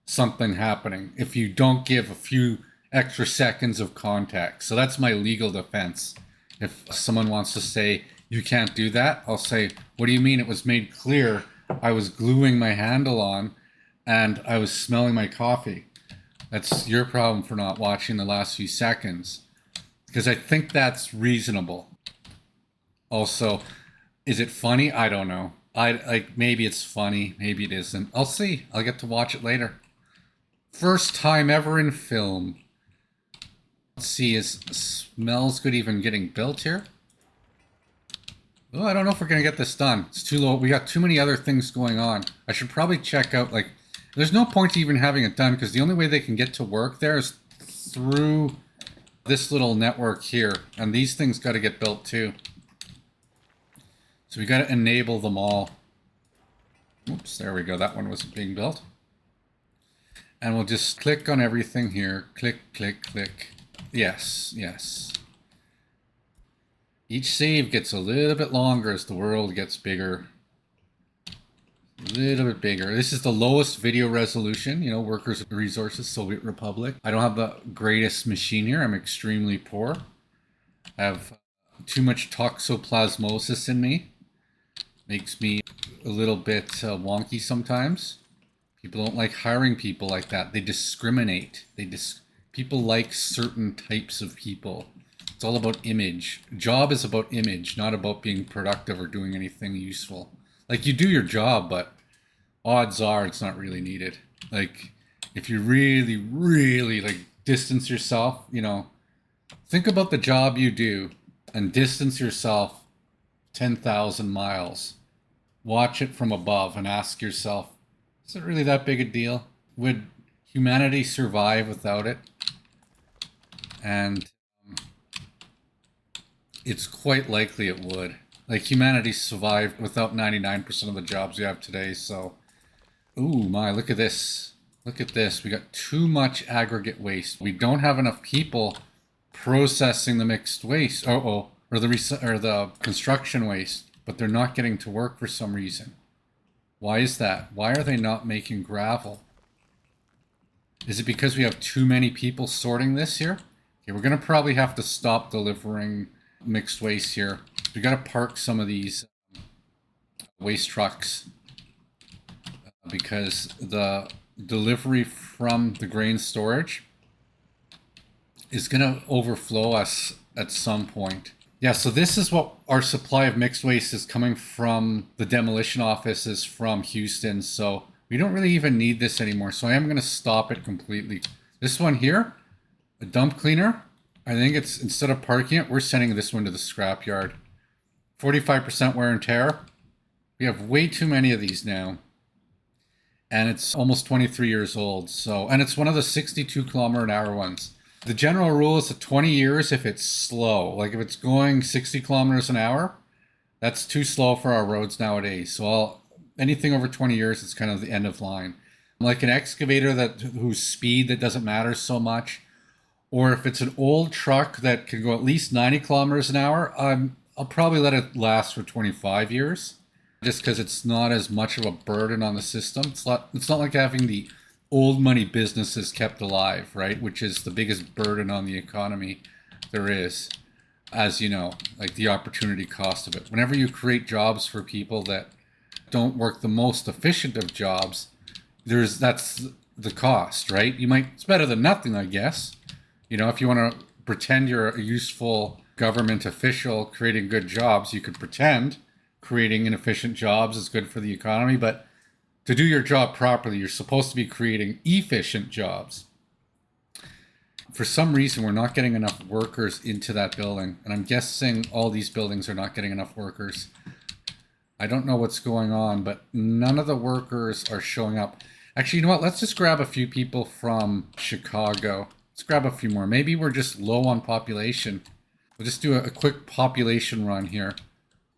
something happening if you don't give a few extra seconds of context. So that's my legal defense. If someone wants to say you can't do that, I'll say, what do you mean? It was made clear I was gluing my handle on and I was smelling my coffee. That's your problem for not watching the last few seconds. Because I think that's reasonable. Also, is it funny? I don't know. I like maybe it's funny, maybe it isn't. I'll see. I'll get to watch it later. First time ever in film. Let's see, is Smellz good even getting built here? Oh, I don't know if we're gonna get this done. It's too low. We got too many other things going on. I should probably check out, like, there's no point to even having it done because the only way they can get to work there is through this little network here. And these things got to get built too. So we got to enable them all. Oops, there we go. That one wasn't being built. And we'll just click on everything here. Click, click, click. Yes, yes. Each save gets a little bit longer as the world gets bigger. A little bit bigger. This is the lowest video resolution, you know, workers' resources, Soviet Republic. I don't have the greatest machine here. I'm extremely poor. I have too much toxoplasmosis in me. Makes me a little bit wonky sometimes. People don't like hiring people like that. They discriminate. People like certain types of people. It's all about image. Job is about image, not about being productive or doing anything useful. Like, you do your job, but odds are it's not really needed. Like, if you really, really, like, distance yourself, you know, think about the job you do and distance yourself 10,000 miles. Watch it from above and ask yourself, is it really that big a deal? Would humanity survive without it? And it's quite likely it would. Like, humanity survived without 99% of the jobs we have today, so... Ooh, my, look at this. Look at this. We got too much aggregate waste. We don't have enough people processing the mixed waste. Or the construction waste. But they're not getting to work for some reason. Why is that? Why are they not making gravel? Is it because we have too many people sorting this here? Okay, we're going to probably have to stop delivering mixed waste here. We got to park some of these waste trucks because the delivery from the grain storage is going to overflow us at some point. Yeah, so this is what our supply of mixed waste is coming from. The demolition offices from Houston, so we don't really even need this anymore. So I am going to stop it completely. This one here, a dump cleaner, I think it's, instead of parking it, we're sending this one to the scrapyard. 45% wear and tear. We have way too many of these now. And it's almost 23 years old. So, and it's one of the 62-kilometer-an-hour ones. The general rule is 20 years if it's slow. Like if it's going 60 kilometers an hour, that's too slow for our roads nowadays. So anything over 20 years, it's kind of the end of line. Like an excavator whose speed that doesn't matter so much. Or if it's an old truck that can go at least 90 kilometers an hour, I'll probably let it last for 25 years. Just because it's not as much of a burden on the system. It's not like having the old money businesses kept alive, right? Which is the biggest burden on the economy there is. As you know, like the opportunity cost of it. Whenever you create jobs for people that don't work the most efficient of jobs, that's the cost, right? It's better than nothing, I guess. You know, if you want to pretend you're a useful government official creating good jobs, you could pretend creating inefficient jobs is good for the economy, but to do your job properly, you're supposed to be creating efficient jobs. For some reason, we're not getting enough workers into that building, and I'm guessing all these buildings are not getting enough workers. I don't know what's going on, but none of the workers are showing up. Actually, you know what? Let's just grab a few people from Chicago. Let's grab a few more. Maybe we're just low on population. We'll just do a quick population run here.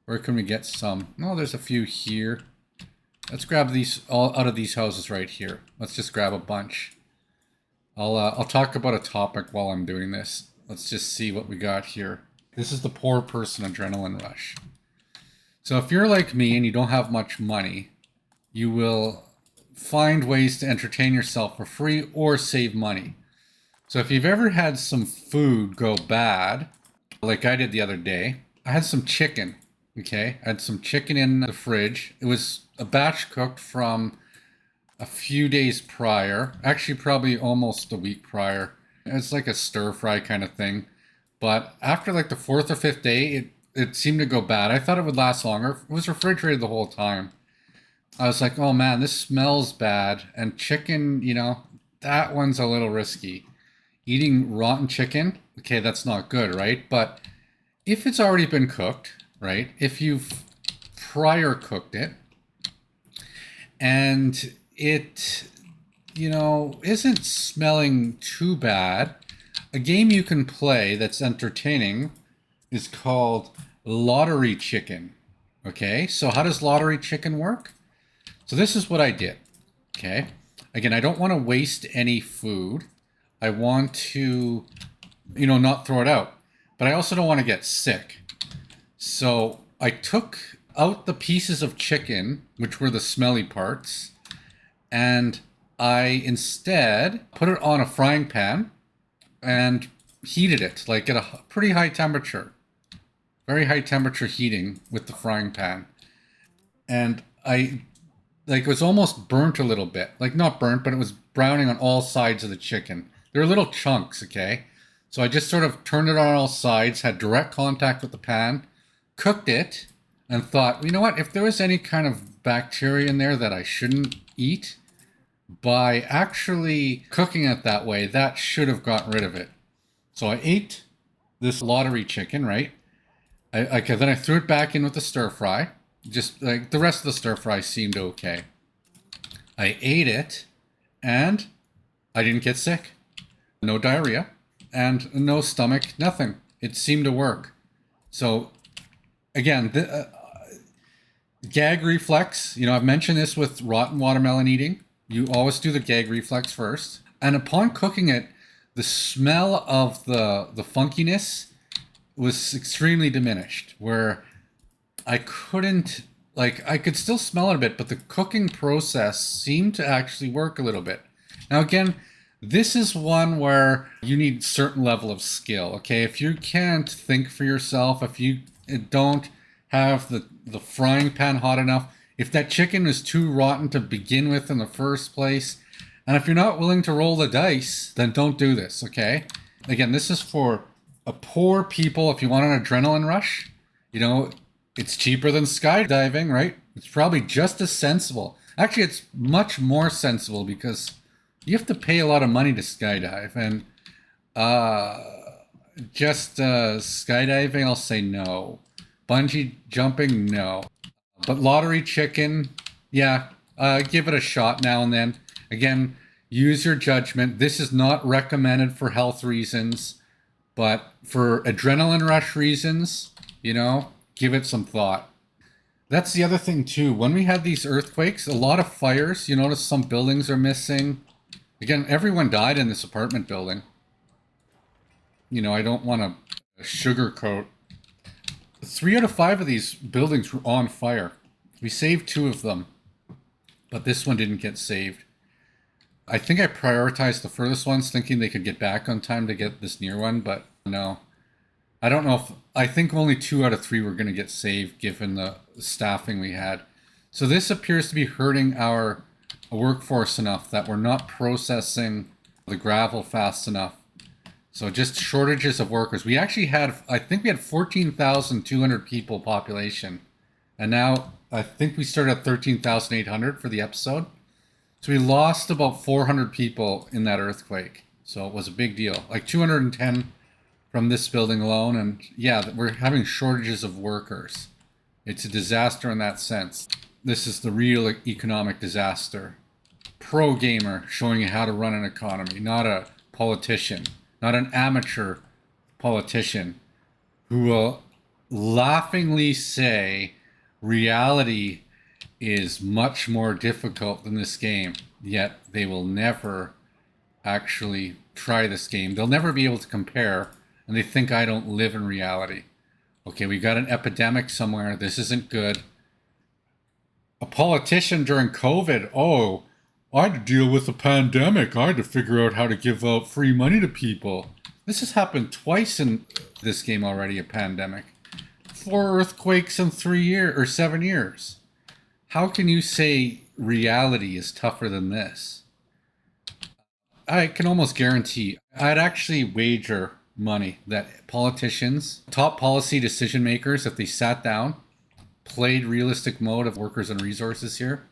Where can we get some? Oh, there's a few here. Let's grab these all out of these houses right here. Let's just grab a bunch. I'll talk about a topic while I'm doing this. Let's just see what we got here. This is the poor person adrenaline rush. So if you're like me and you don't have much money, you will find ways to entertain yourself for free or save money. So if you've ever had some food go bad, like I did the other day, I had some chicken. Okay, I had some chicken in the fridge. It was a batch cooked from a few days prior, actually probably almost a week prior. It's like a stir fry kind of thing. But after like the fourth or fifth day, it seemed to go bad. I thought it would last longer. It was refrigerated the whole time. I was like, oh man, this smells bad. And chicken, that one's a little risky. Eating rotten chicken, okay, that's not good, right? But if it's already been cooked, right? If you've prior cooked it and it, isn't smelling too bad, a game you can play that's entertaining is called Lottery Chicken. Okay, so how does Lottery Chicken work? So this is what I did. Okay, again, I don't want to waste any food. I want to, not throw it out, but I also don't want to get sick. So I took out the pieces of chicken, which were the smelly parts, and I instead put it on a frying pan and heated it, like at a pretty high temperature. Very high temperature heating with the frying pan. And it was almost burnt a little bit. Like not burnt, but it was browning on all sides of the chicken. They were little chunks, okay? So I just sort of turned it on all sides, had direct contact with the pan, cooked it, and thought, you know what? If there was any kind of bacteria in there that I shouldn't eat, by actually cooking it that way, that should have gotten rid of it. So I ate this lottery chicken, right? Then I threw it back in with the stir fry. Just like the rest of the stir fry seemed okay. I ate it and I didn't get sick. No diarrhea and no stomach, nothing. It seemed to work. So again, gag reflex, I've mentioned this with rotten watermelon eating. You always do the gag reflex first. And upon cooking it, the smell of the funkiness was extremely diminished, where I couldn't, I could still smell it a bit, but the cooking process seemed to actually work a little bit. Now, again, this is one where you need a certain level of skill, okay? If you can't think for yourself, if you don't have the frying pan hot enough, if that chicken is too rotten to begin with in the first place, and if you're not willing to roll the dice, then don't do this, okay? Again, this is for poor people. If you want an adrenaline rush, it's cheaper than skydiving, right? It's probably just as sensible. Actually, it's much more sensible because you have to pay a lot of money to skydive. And skydiving, I'll say no. Bungee jumping, no. But lottery chicken, yeah, give it a shot now and then. Again, use your judgment. This is not recommended for health reasons, but for adrenaline rush reasons, give it some thought. That's the other thing too. When we had these earthquakes, a lot of fires, you notice some buildings are missing. Again, everyone died in this apartment building. I don't want to sugarcoat. 3 out of 5 of these buildings were on fire. We saved 2 of them, but this one didn't get saved. I think I prioritized the furthest ones, thinking they could get back on time to get this near one, but no. I don't know I think only 2 out of 3 were going to get saved given the staffing we had. So this appears to be hurting our workforce enough that we're not processing the gravel fast enough. So just shortages of workers. We actually I think we had 14,200 people population. And now I think we started at 13,800 for the episode. So we lost about 400 people in that earthquake. So it was a big deal. Like 210 from this building alone. And yeah, we're having shortages of workers. It's a disaster in that sense. This is the real economic disaster. Pro gamer showing you how to run an economy, not a politician. Not an amateur politician who will laughingly say reality is much more difficult than this game, yet they will never actually try this game. They'll never be able to compare, and they think I don't live in reality. Okay, we got an epidemic somewhere. This isn't good. A politician during COVID, oh, I had to deal with a pandemic. I had to figure out how to give out free money to people. This has happened twice in this game already, a pandemic. 4 earthquakes in 3 years or 7 years. How can you say reality is tougher than this. I can almost guarantee, I'd actually wager money that politicians, top policy decision makers, if they sat down, played realistic mode of workers and resources here,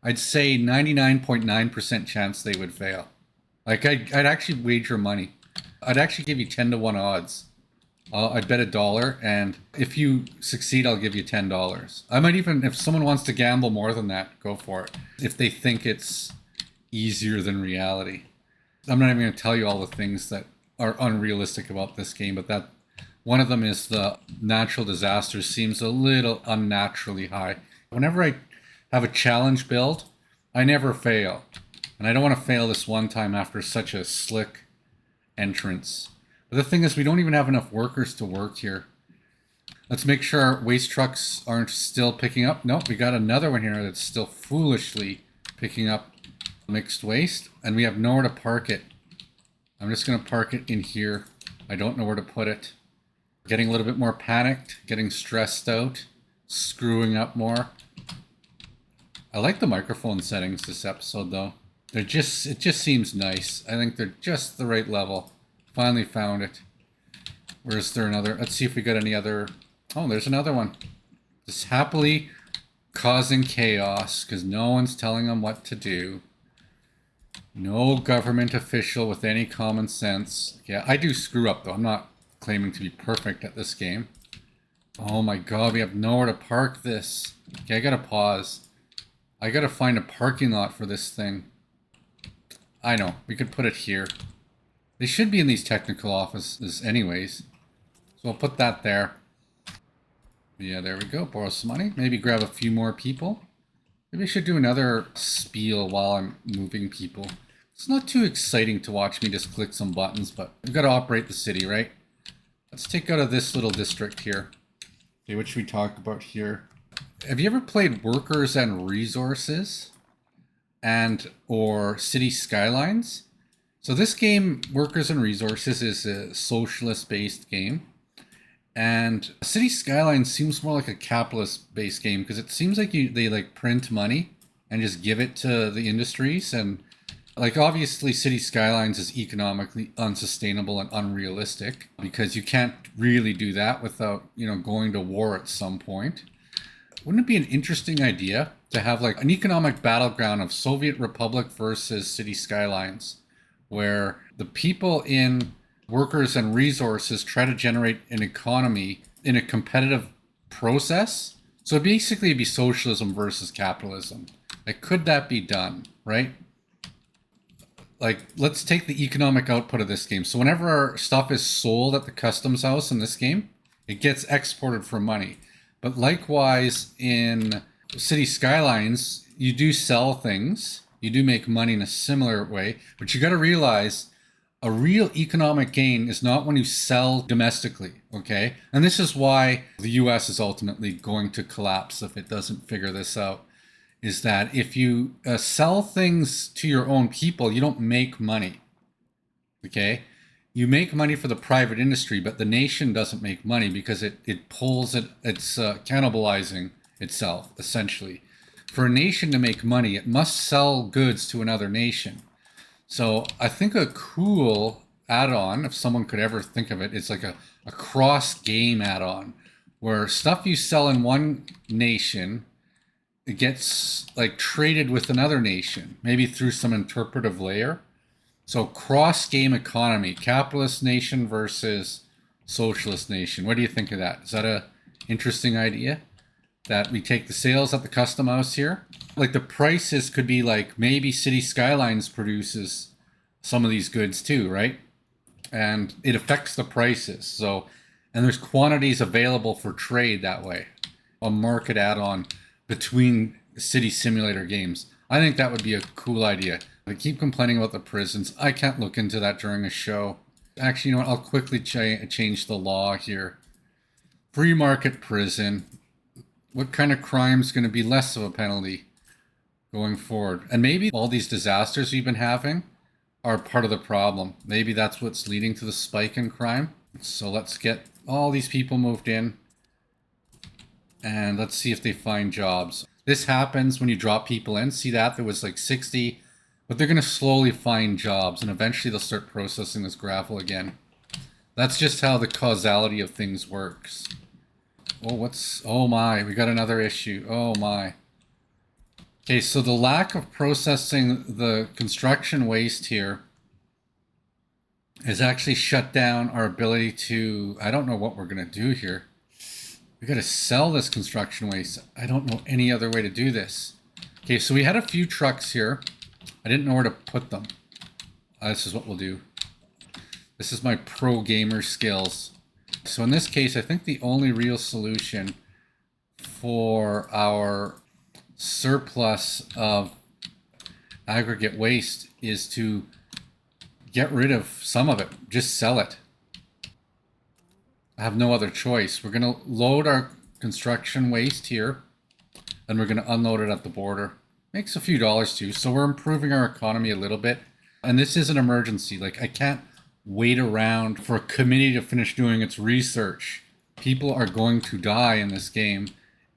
I'd say 99.9% chance they would fail. Like, I'd actually wager money. I'd actually give you 10 to 1 odds. I'd bet $1, and if you succeed, I'll give you $10. I might even, if someone wants to gamble more than that, go for it. If they think it's easier than reality. I'm not even going to tell you all the things that are unrealistic about this game, but that one of them is the natural disasters seems a little unnaturally high. Whenever I have a challenge build, I never fail. And I don't want to fail this one time after such a slick entrance. But the thing is, we don't even have enough workers to work here. Let's make sure our waste trucks aren't still picking up. Nope, we got another one here that's still foolishly picking up mixed waste, and we have nowhere to park it. I'm just going to park it in here. I don't know where to put it. Getting a little bit more panicked, getting stressed out, screwing up more. I like the microphone settings this episode though. It just seems nice. I think they're just the right level. Finally found it. Where is there another? Let's see if we got any other. Oh, there's another one. Just happily causing chaos because no one's telling them what to do. No government official with any common sense. Yeah, I do screw up though. I'm not claiming to be perfect at this game. Oh my god, we have nowhere to park this. Okay, I gotta pause. I gotta find a parking lot for this thing. I know, we could put it here. They should be in these technical offices anyways. So I'll put that there. Yeah, there we go. Borrow some money. Maybe grab a few more people. Maybe I should do another spiel while I'm moving people. It's not too exciting to watch me just click some buttons, but we've got to operate the city, right? Let's take out of this little district here. Okay, what should we talk about here? Have you ever played Workers and Resources and or City Skylines? So this game, Workers and Resources, is a socialist-based game. And City Skylines seems more like a capitalist-based game because it seems like they like print money and just give it to the industries. And like obviously City Skylines is economically unsustainable and unrealistic because you can't really do that without, you know, going to war at some point. Wouldn't it be an interesting idea to have like an economic battleground of Soviet Republic versus City Skylines, where the people in Workers and Resources try to generate an economy in a competitive process? So basically it'd be socialism versus capitalism. Like, could that be done, right? Like, let's take the economic output of this game. So whenever our stuff is sold at the customs house in this game, it gets exported for money. But likewise in City Skylines, you do sell things. You do make money in a similar way. But you got to realize a real economic gain is not when you sell domestically, okay? And this is why the US is ultimately going to collapse if it doesn't figure this out, is that if you sell things to your own people, you don't make money, okay? You make money for the private industry, but the nation doesn't make money because it pulls it, it's cannibalizing itself, essentially. For a nation to make money, it must sell goods to another nation. So I think a cool add-on, if someone could ever think of it, it's like a cross-game add-on where stuff you sell in one nation, it gets like traded with another nation, maybe through some interpretive layer. So cross-game economy, capitalist nation versus socialist nation. What do you think of that? Is that a interesting idea? That we take the sales at the custom house here? Like the prices could be like maybe City Skylines produces some of these goods too, right? And it affects the prices. So, and there's quantities available for trade that way. A market add-on between city simulator games. I think that would be a cool idea. I keep complaining about the prisons. I can't look into that during a show. Actually, you know what? I'll quickly change the law here. Free market prison. What kind of crime is going to be less of a penalty going forward? And maybe all these disasters we've been having are part of the problem. Maybe that's what's leading to the spike in crime. So let's get all these people moved in. And let's see if they find jobs. This happens when you drop people in. See that? There was like 60, but they're going to slowly find jobs, and eventually they'll start processing this gravel again. That's just how the causality of things works. Oh, oh my, we got another issue. Oh my. Okay, so the lack of processing the construction waste here has actually shut down our ability to, I don't know what we're going to do here. We got to sell this construction waste. I don't know any other way to do this. Okay, so we had a few trucks here. I didn't know where to put them. This is what we'll do. This is my pro gamer skills. So in this case, I think the only real solution for our surplus of aggregate waste is to get rid of some of it. Just sell it. I have no other choice. We're going to load our construction waste here, and we're going to unload it at the border. Makes a few dollars too, so we're improving our economy a little bit. And this is an emergency. Like, I can't wait around for a committee to finish doing its research. People are going to die in this game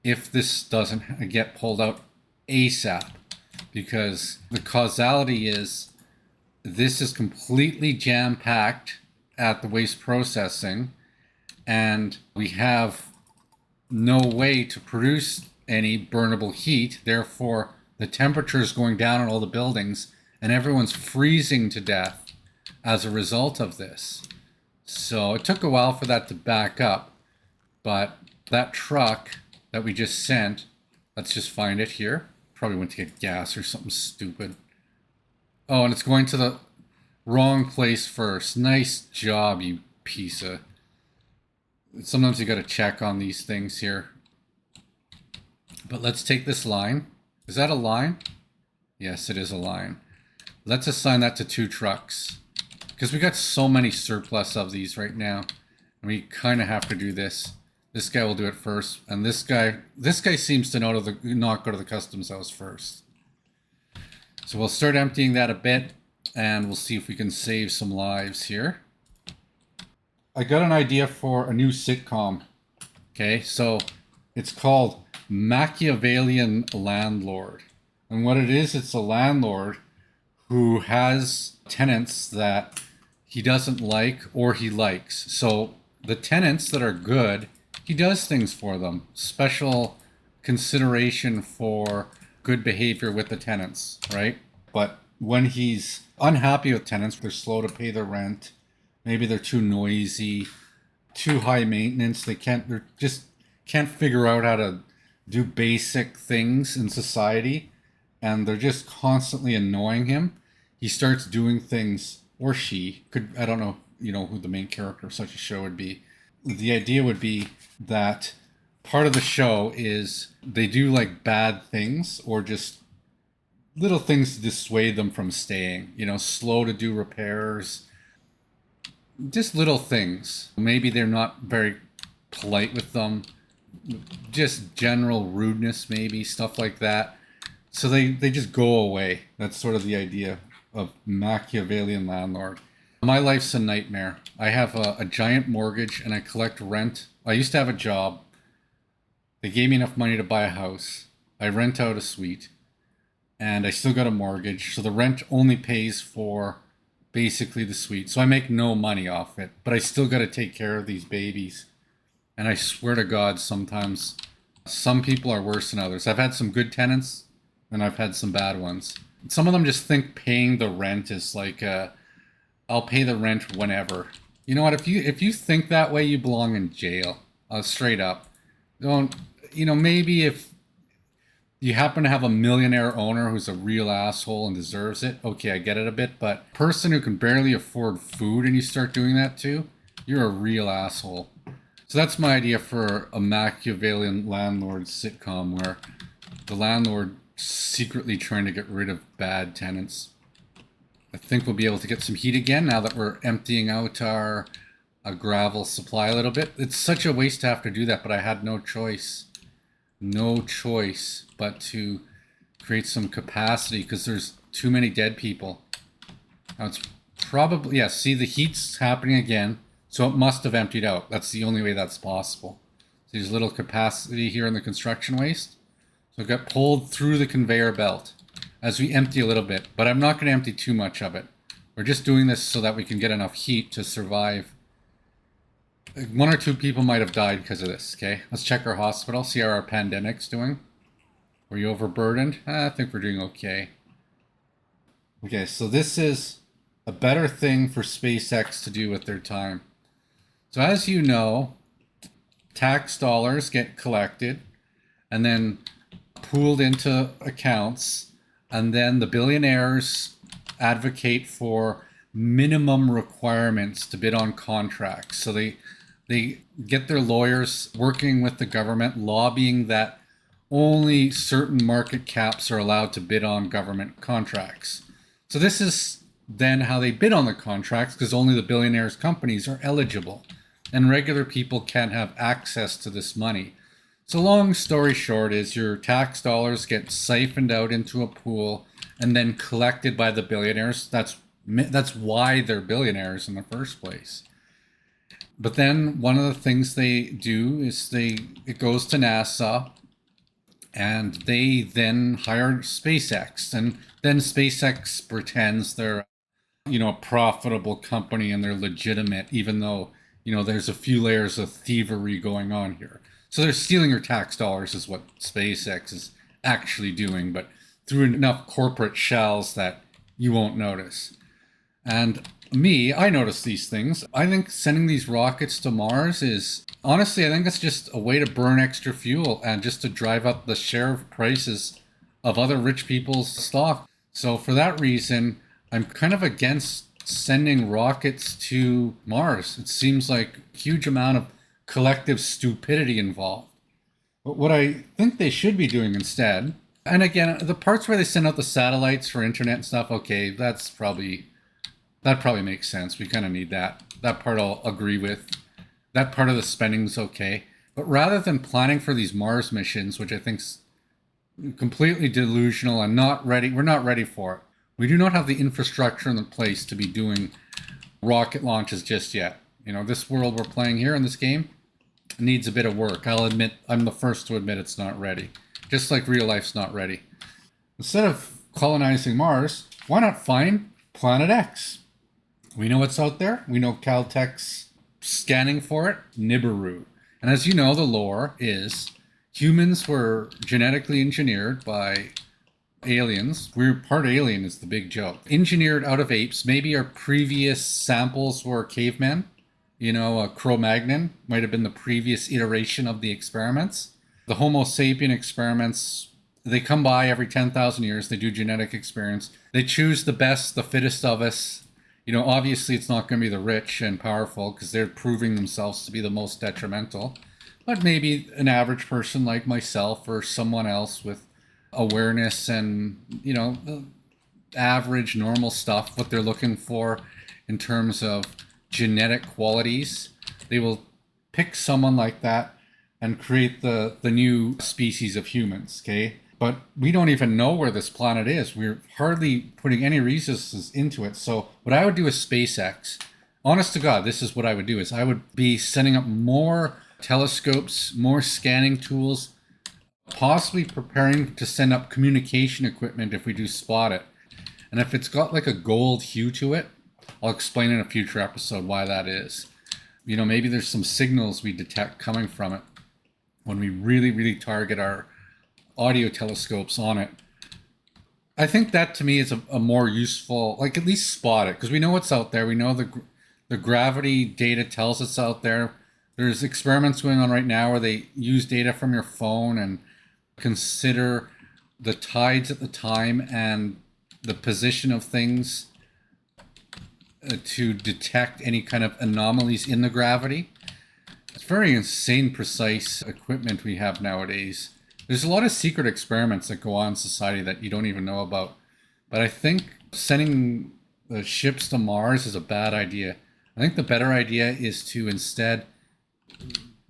if this doesn't get pulled out ASAP, because the causality is this is completely jam-packed at the waste processing, and we have no way to produce any burnable heat. Therefore, the temperature is going down in all the buildings, and everyone's freezing to death as a result of this. So it took a while for that to back up, but that truck that we just sent, let's just find it here. Probably went to get gas or something stupid. Oh, and it's going to the wrong place first. Nice job, you piece of... Sometimes you got to check on these things here. But let's take this line. Is that a line? Yes, it is a line. Let's assign that to 2 trucks, because we got so many surplus of these right now. And we kind of have to do this. This guy will do it first, and this guy seems to know to not go to the customs house first. So we'll start emptying that a bit, and we'll see if we can save some lives here. I got an idea for a new sitcom. Okay, so it's called Machiavellian Landlord. And what it is, it's a landlord who has tenants that he doesn't like or he likes. So the tenants that are good, he does things for them. Special consideration for good behavior with the tenants, right? But when he's unhappy with tenants, they're slow to pay their rent. Maybe they're too noisy, too high maintenance. They just can't figure out how to do basic things in society, and they're just constantly annoying him. He starts doing things, or she could, I don't know, who the main character of such a show would be. The idea would be that part of the show is they do like bad things or just little things to dissuade them from staying, slow to do repairs. Just little things. Maybe they're not very polite with them. Just general rudeness, maybe, stuff like that. So they just go away. That's sort of the idea of Machiavellian Landlord. My life's a nightmare. I have a giant mortgage and I collect rent. I used to have a job. They gave me enough money to buy a house. I rent out a suite. And I still got a mortgage. So the rent only pays for basically the suite. So I make no money off it, but I still got to take care of these babies. And I swear to God, sometimes some people are worse than others. I've had some good tenants and I've had some bad ones. Some of them just think paying the rent is like, I'll pay the rent whenever. You know what? If you think that way, you belong in jail. Straight up. Don't, maybe if you happen to have a millionaire owner who's a real asshole and deserves it, okay, I get it a bit, but person who can barely afford food and you start doing that too, you're a real asshole. So that's my idea for a Machiavellian Landlord sitcom where the landlord secretly trying to get rid of bad tenants. I think we'll be able to get some heat again now that we're emptying out our gravel supply a little bit. It's such a waste to have to do that, but I had no choice. No choice but to create some capacity because there's too many dead people. Now it's probably, yeah, see the heat's happening again, so it must have emptied out. That's the only way that's possible. So there's little capacity here in the construction waste. So it got pulled through the conveyor belt as we empty a little bit, but I'm not going to empty too much of it. We're just doing this so that we can get enough heat to survive. One or two people might have died because of this, okay? Let's check our hospital, see how our pandemic's doing. Were you overburdened? I think we're doing okay. Okay, so this is a better thing for SpaceX to do with their time. So as you know, tax dollars get collected and then pooled into accounts, and then the billionaires advocate for minimum requirements to bid on contracts. So they get their lawyers working with the government, lobbying that only certain market caps are allowed to bid on government contracts. So this is then how they bid on the contracts, because only the billionaires' companies are eligible, and regular people can't have access to this money. So long story short is your tax dollars get siphoned out into a pool and then collected by the billionaires. That's why they're billionaires in the first place. But then one of the things they do is it goes to NASA, and they then hire SpaceX, and then SpaceX pretends they're, a profitable company and they're legitimate, even though, there's a few layers of thievery going on here. So they're stealing your tax dollars is what SpaceX is actually doing, but through enough corporate shells that you won't notice. And I notice these things. I think sending these rockets to Mars is, honestly, I think it's just a way to burn extra fuel and just to drive up the share of prices of other rich people's stock. So for that reason, I'm kind of against sending rockets to Mars. It seems like a huge amount of collective stupidity involved. But what I think they should be doing instead, and again, the parts where they send out the satellites for internet and stuff, okay, that probably makes sense. We kind of need that. That part I'll agree with. That part of the spending's okay. But rather than planning for these Mars missions, which I think's completely delusional and not ready, we're not ready for it. We do not have the infrastructure in place to be doing rocket launches just yet. This world we're playing here in this game needs a bit of work. I'll admit, I'm the first to admit it's not ready. Just like real life's not ready. Instead of colonizing Mars, why not find Planet X? We know it's out there. We know Caltech's scanning for it. Nibiru. And as you know, the lore is humans were genetically engineered by aliens. We're part alien is the big joke. Engineered out of apes. Maybe our previous samples were cavemen. A Cro-Magnon might have been the previous iteration of the experiments. The Homo sapien experiments, they come by every 10,000 years. They do genetic experiments. They choose the best, the fittest of us. Obviously it's not going to be the rich and powerful because they're proving themselves to be the most detrimental. But maybe an average person like myself or someone else with awareness and, the average normal stuff, what they're looking for in terms of genetic qualities, they will pick someone like that and create the new species of humans, okay? But we don't even know where this planet is. We're hardly putting any resources into it. So what I would do is SpaceX. Honest to God, this is what I would do, is I would be setting up more telescopes, more scanning tools, possibly preparing to send up communication equipment if we do spot it. And if it's got like a gold hue to it, I'll explain in a future episode why that is. Maybe there's some signals we detect coming from it when we really, really target our audio telescopes on it. I think that to me is a more useful, like at least spot it, because we know what's out there. We know the gravity data tells us out there. There's experiments going on right now where they use data from your phone and consider the tides at the time and the position of things to detect any kind of anomalies in the gravity. It's very insane precise equipment we have nowadays. There's a lot of secret experiments that go on in society that you don't even know about. But I think sending the ships to Mars is a bad idea. I think the better idea is to instead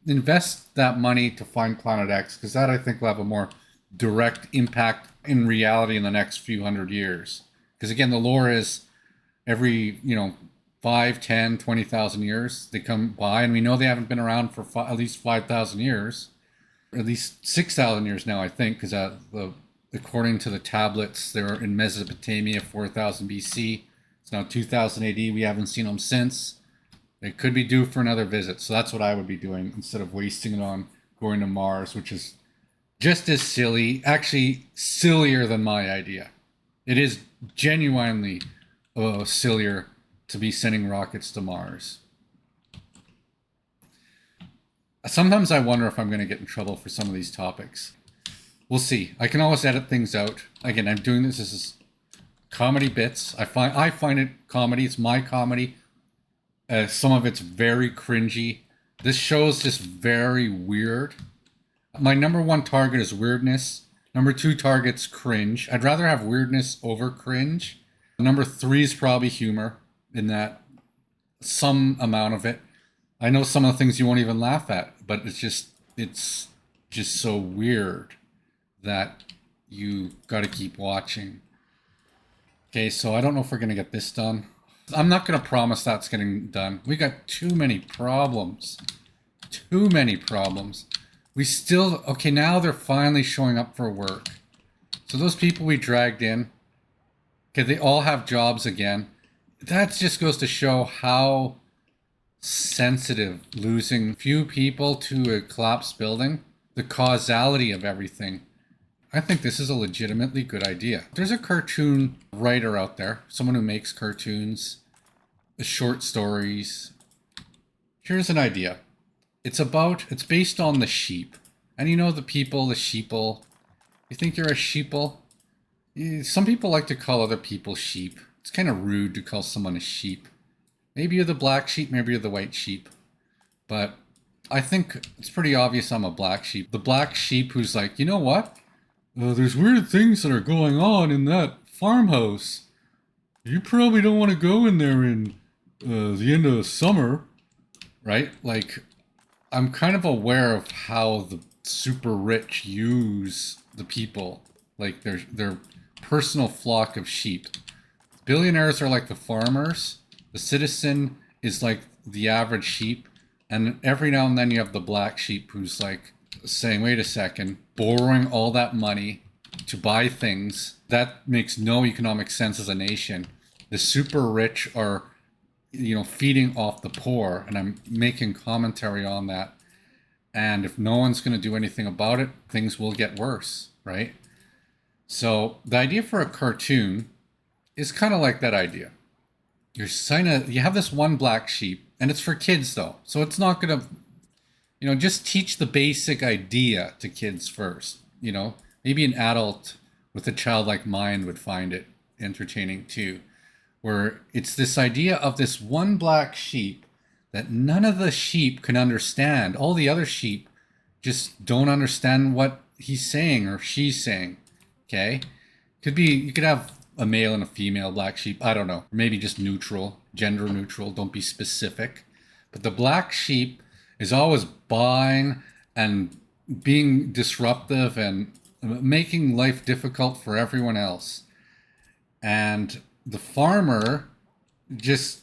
invest that money to find Planet X, because that I think will have a more direct impact in reality in the next few hundred years. Because again, the lore is every, 5, 10, 20,000 years they come by, and we know they haven't been around for at least 5,000 years. at least 6,000 years now, I think, because according to the tablets, they're in Mesopotamia, 4,000 BC. It's now 2000 AD. We haven't seen them since. They could be due for another visit. So that's what I would be doing instead of wasting it on going to Mars, which is just as silly, actually sillier than my idea. It is genuinely sillier to be sending rockets to Mars. Sometimes I wonder if I'm going to get in trouble for some of these topics. We'll see. I can always edit things out. Again, I'm doing this as comedy bits. I find it comedy. It's my comedy. Some of it's very cringy. This show is just very weird. My number one target is weirdness. Number two target's cringe. I'd rather have weirdness over cringe. Number three is probably humor, in that some amount of it. I know some of the things you won't even laugh at, but it's just so weird that you got to keep watching. Okay, so I don't know if we're going to get this done. I'm not going to promise that's getting done. We got too many problems. Too many problems. We still... Okay, now they're finally showing up for work. So those people we dragged in, okay, they all have jobs again. That just goes to show how sensitive losing few people to a collapsed building, the causality of everything. I think this is a legitimately good idea. There's a cartoon writer out there, someone who makes cartoons, short stories. Here's an idea. It's based on the sheep. And you know the people, the sheeple. You think you're a sheeple? Some people like to call other people sheep. It's kind of rude to call someone a sheep. Maybe you're the black sheep, maybe you're the white sheep. But I think it's pretty obvious I'm a black sheep. The black sheep who's like, you know what? There's weird things that are going on in that farmhouse. You probably don't want to go in there in the end of summer, right? Like, I'm kind of aware of how the super rich use the people, like their personal flock of sheep. Billionaires are like the farmers. The citizen is like the average sheep. And every now and then you have the black sheep who's like saying, wait a second, borrowing all that money to buy things. That makes no economic sense as a nation. The super rich are, feeding off the poor. And I'm making commentary on that. And if no one's going to do anything about it, things will get worse, right? So the idea for a cartoon is kind of like that idea. You have this one black sheep, and it's for kids though. So it's not going to, just teach the basic idea to kids first. Maybe an adult with a childlike mind would find it entertaining too, where it's this idea of this one black sheep that none of the sheep can understand. All the other sheep just don't understand what he's saying or she's saying. Okay? You could have a male and a female black sheep. I don't know. Maybe just neutral, gender neutral. Don't be specific. But the black sheep is always buying and being disruptive and making life difficult for everyone else. And the farmer he's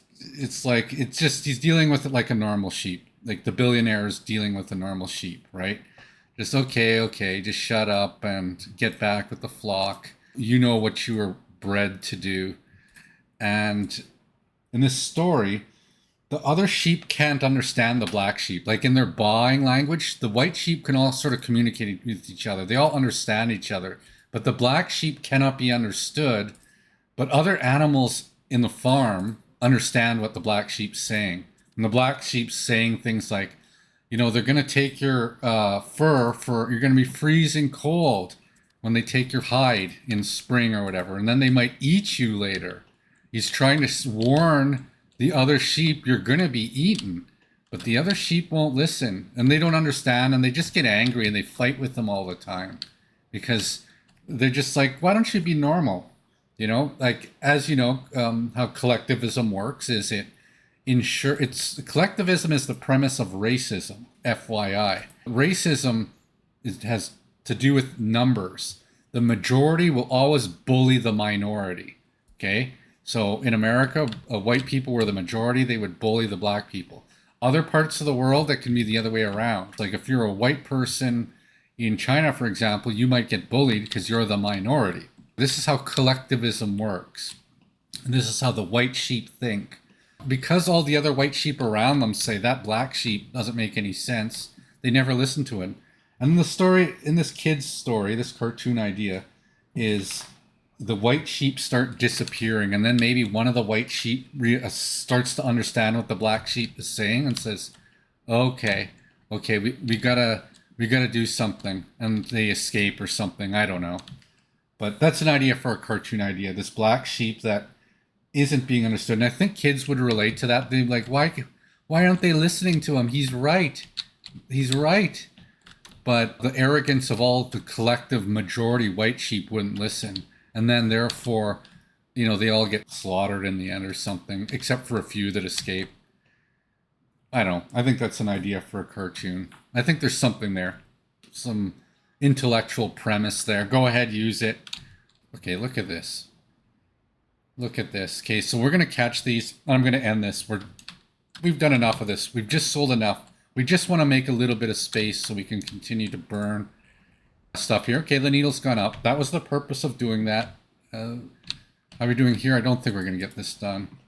dealing with it like a normal sheep. Like the billionaire is dealing with a normal sheep, right? Just okay, just shut up and get back with the flock. You know what you were bred to do. And in this story, the other sheep can't understand the black sheep. Like in their bawing language, the white sheep can all sort of communicate with each other. They all understand each other. But the black sheep cannot be understood. But other animals in the farm understand what the black sheep's saying. And the black sheep's saying things like, they're going to take your fur you're going to be freezing cold when they take your hide in spring or whatever. And then they might eat you later. He's trying to warn the other sheep you're going to be eaten. But the other sheep won't listen. And they don't understand. And they just get angry and they fight with them all the time. Because they're just like, why don't you be normal? As you know, how collectivism works is collectivism is the premise of racism, FYI. Racism has to do with numbers. The majority will always bully the minority, okay? So in America, white people were the majority, they would bully the black people. Other parts of the world, that can be the other way around. Like if you're a white person In China, for example, you might get bullied because you're the minority. This is how collectivism works. And this is how the white sheep think. Because all the other white sheep around them say that black sheep doesn't make any sense, they never listen to it. And the story, in this kid's story, this cartoon idea, is the white sheep start disappearing, and then maybe one of the white sheep starts to understand what the black sheep is saying and says, okay, we gotta do something, and they escape or something. I don't know. But that's an idea for a cartoon idea. This black sheep that isn't being understood. And I think kids would relate to that. They'd be like, why aren't they listening to him? He's right. He's right. But the arrogance of all the collective majority white sheep wouldn't listen. And then therefore, they all get slaughtered in the end or something, except for a few that escape. I don't know. I think that's an idea for a cartoon. I think there's something there. Some intellectual premise there. Go ahead, use it. Okay, look at this. Look at this. Okay, so we're going to catch these. I'm going to end this. We've done enough of this. We've just sold enough. We just want to make a little bit of space so we can continue to burn stuff here. Okay, the needle's gone up. That was the purpose of doing that. How are we doing here? I don't think we're going to get this done.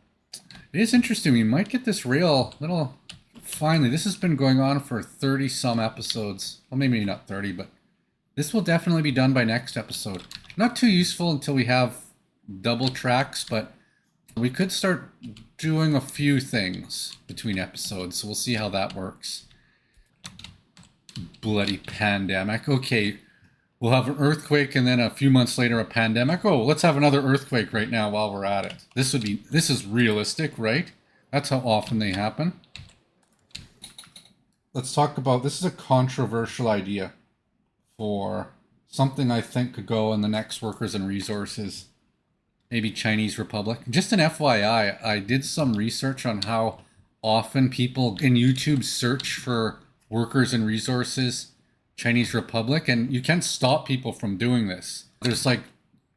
It is interesting. We might get this rail little... Finally, this has been going on for 30 some episodes. Well, maybe not 30, but this will definitely be done by next episode. Not too useful until we have double tracks, but we could start doing a few things between episodes, so we'll see how that works. Bloody pandemic. Okay, we'll have an earthquake and then a few months later a pandemic. Oh, let's have another earthquake right now while we're at it. This is realistic, right? That's how often they happen. Let's talk about, this is a controversial idea for something I think could go in the next Workers and Resources, maybe Chinese Republic. Just an FYI, I did some research on how often people in YouTube search for Workers and Resources, Chinese Republic, and you can't stop people from doing this. There's like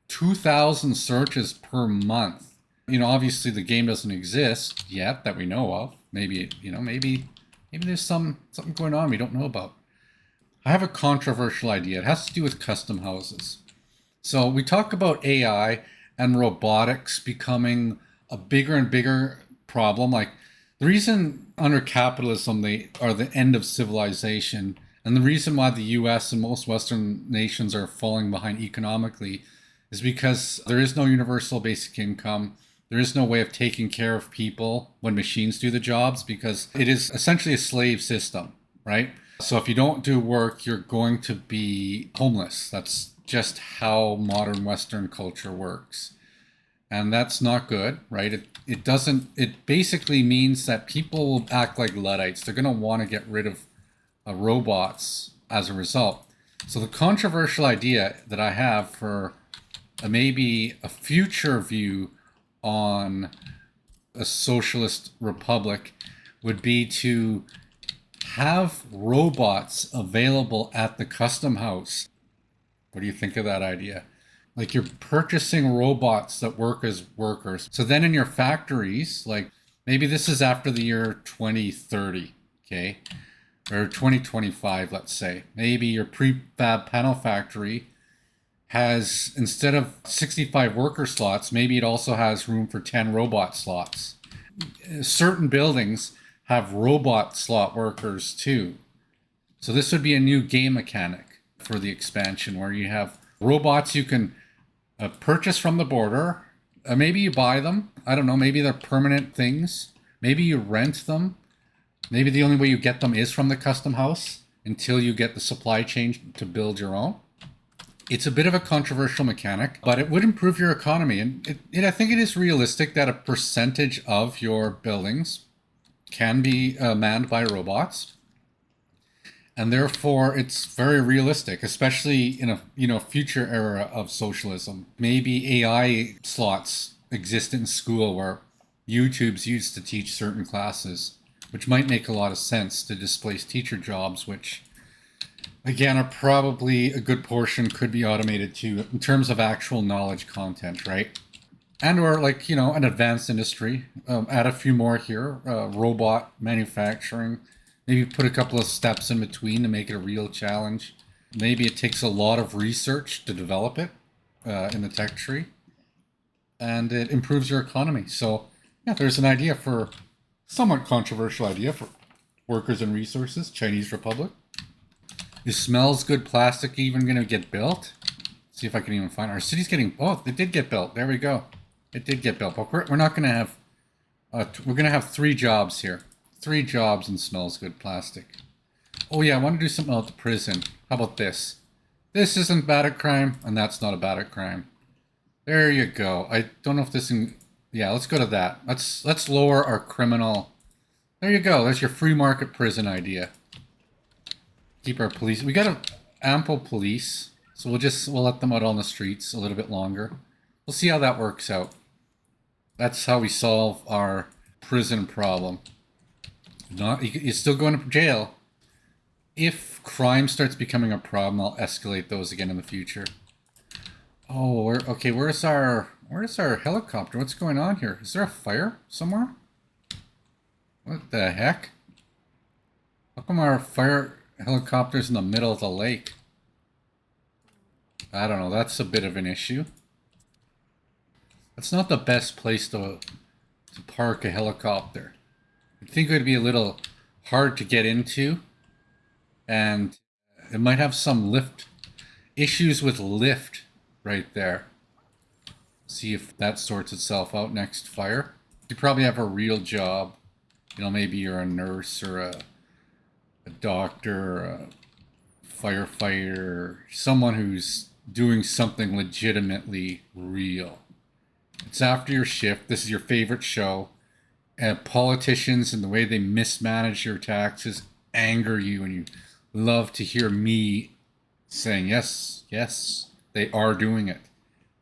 2,000 searches per month. Obviously the game doesn't exist yet that we know of. Maybe, maybe there's something going on we don't know about. I have a controversial idea. It has to do with custom houses. So we talk about AI and robotics becoming a bigger and bigger problem. Like the reason under capitalism they are the end of civilization, and the reason why the US and most Western nations are falling behind economically is because there is no universal basic income. There is no way of taking care of people when machines do the jobs, because it is essentially a slave system, right? So if you don't do work, you're going to be homeless. That's just how modern Western culture works. And that's not good, right? It basically means that people will act like Luddites. They're going to want to get rid of robots as a result. So the controversial idea that I have for maybe a future view on a socialist republic would be to have robots available at the custom house. What do you think of that idea? Like you're purchasing robots that work as workers. So then in your factories, like maybe this is after the year 2030, okay? Or 2025, let's say. Maybe your prefab panel factory has, instead of 65 worker slots, maybe it also has room for 10 robot slots. Certain buildings have robot slot workers too. So this would be a new game mechanic for the expansion where you have robots you can purchase from the border. Maybe you buy them. I don't know. Maybe they're permanent things. Maybe you rent them. Maybe the only way you get them is from the custom house until you get the supply chain to build your own. It's a bit of a controversial mechanic, but it would improve your economy. And I think it is realistic that a percentage of your buildings can be manned by robots. And therefore, it's very realistic, especially in a future era of socialism. Maybe AI slots exist in school where YouTube's used to teach certain classes, which might make a lot of sense to displace teacher jobs, which again, are probably a good portion could be automated too in terms of actual knowledge content, right? And or like, an advanced industry. Add a few more here. Robot manufacturing. Maybe put a couple of steps in between to make it a real challenge. Maybe it takes a lot of research to develop it in the tech tree, and it improves your economy. So yeah, there's an idea for somewhat controversial idea for workers and resources. Chinese Republic. Is Smellz good plastic even going to get built? See if I can even find our city's getting. Oh, it did get built. There we go. It did get built. But we're not going to have. We're going to have 3 jobs here. 3 jobs in Smellz good plastic. Oh yeah, I want to do something about the prison. How about this? This isn't bad at crime, and that's not a bad at crime. There you go. I don't know if this. Yeah, let's go to that. Let's lower our criminal. There you go. There's your free market prison idea. Keep our police. We got an ample police, so we'll let them out on the streets a little bit longer. We'll see how that works out. That's how we solve our prison problem. You're still going to jail. If crime starts becoming a problem, I'll escalate those again in the future. Oh, okay. Where's our helicopter? What's going on here? Is there a fire somewhere? What the heck? How come our fire helicopter's in the middle of the lake? I don't know. That's a bit of an issue. That's not the best place to park a helicopter. I think it would be a little hard to get into, and it might have some lift issues with lift right there. See if that sorts itself out next fire. You probably have a real job. You know, maybe you're a nurse or a doctor, or a firefighter, someone who's doing something legitimately real. It's after your shift. This is your favorite show. And politicians and the way they mismanage your taxes anger you, and you love to hear me saying, yes, yes, they are doing it.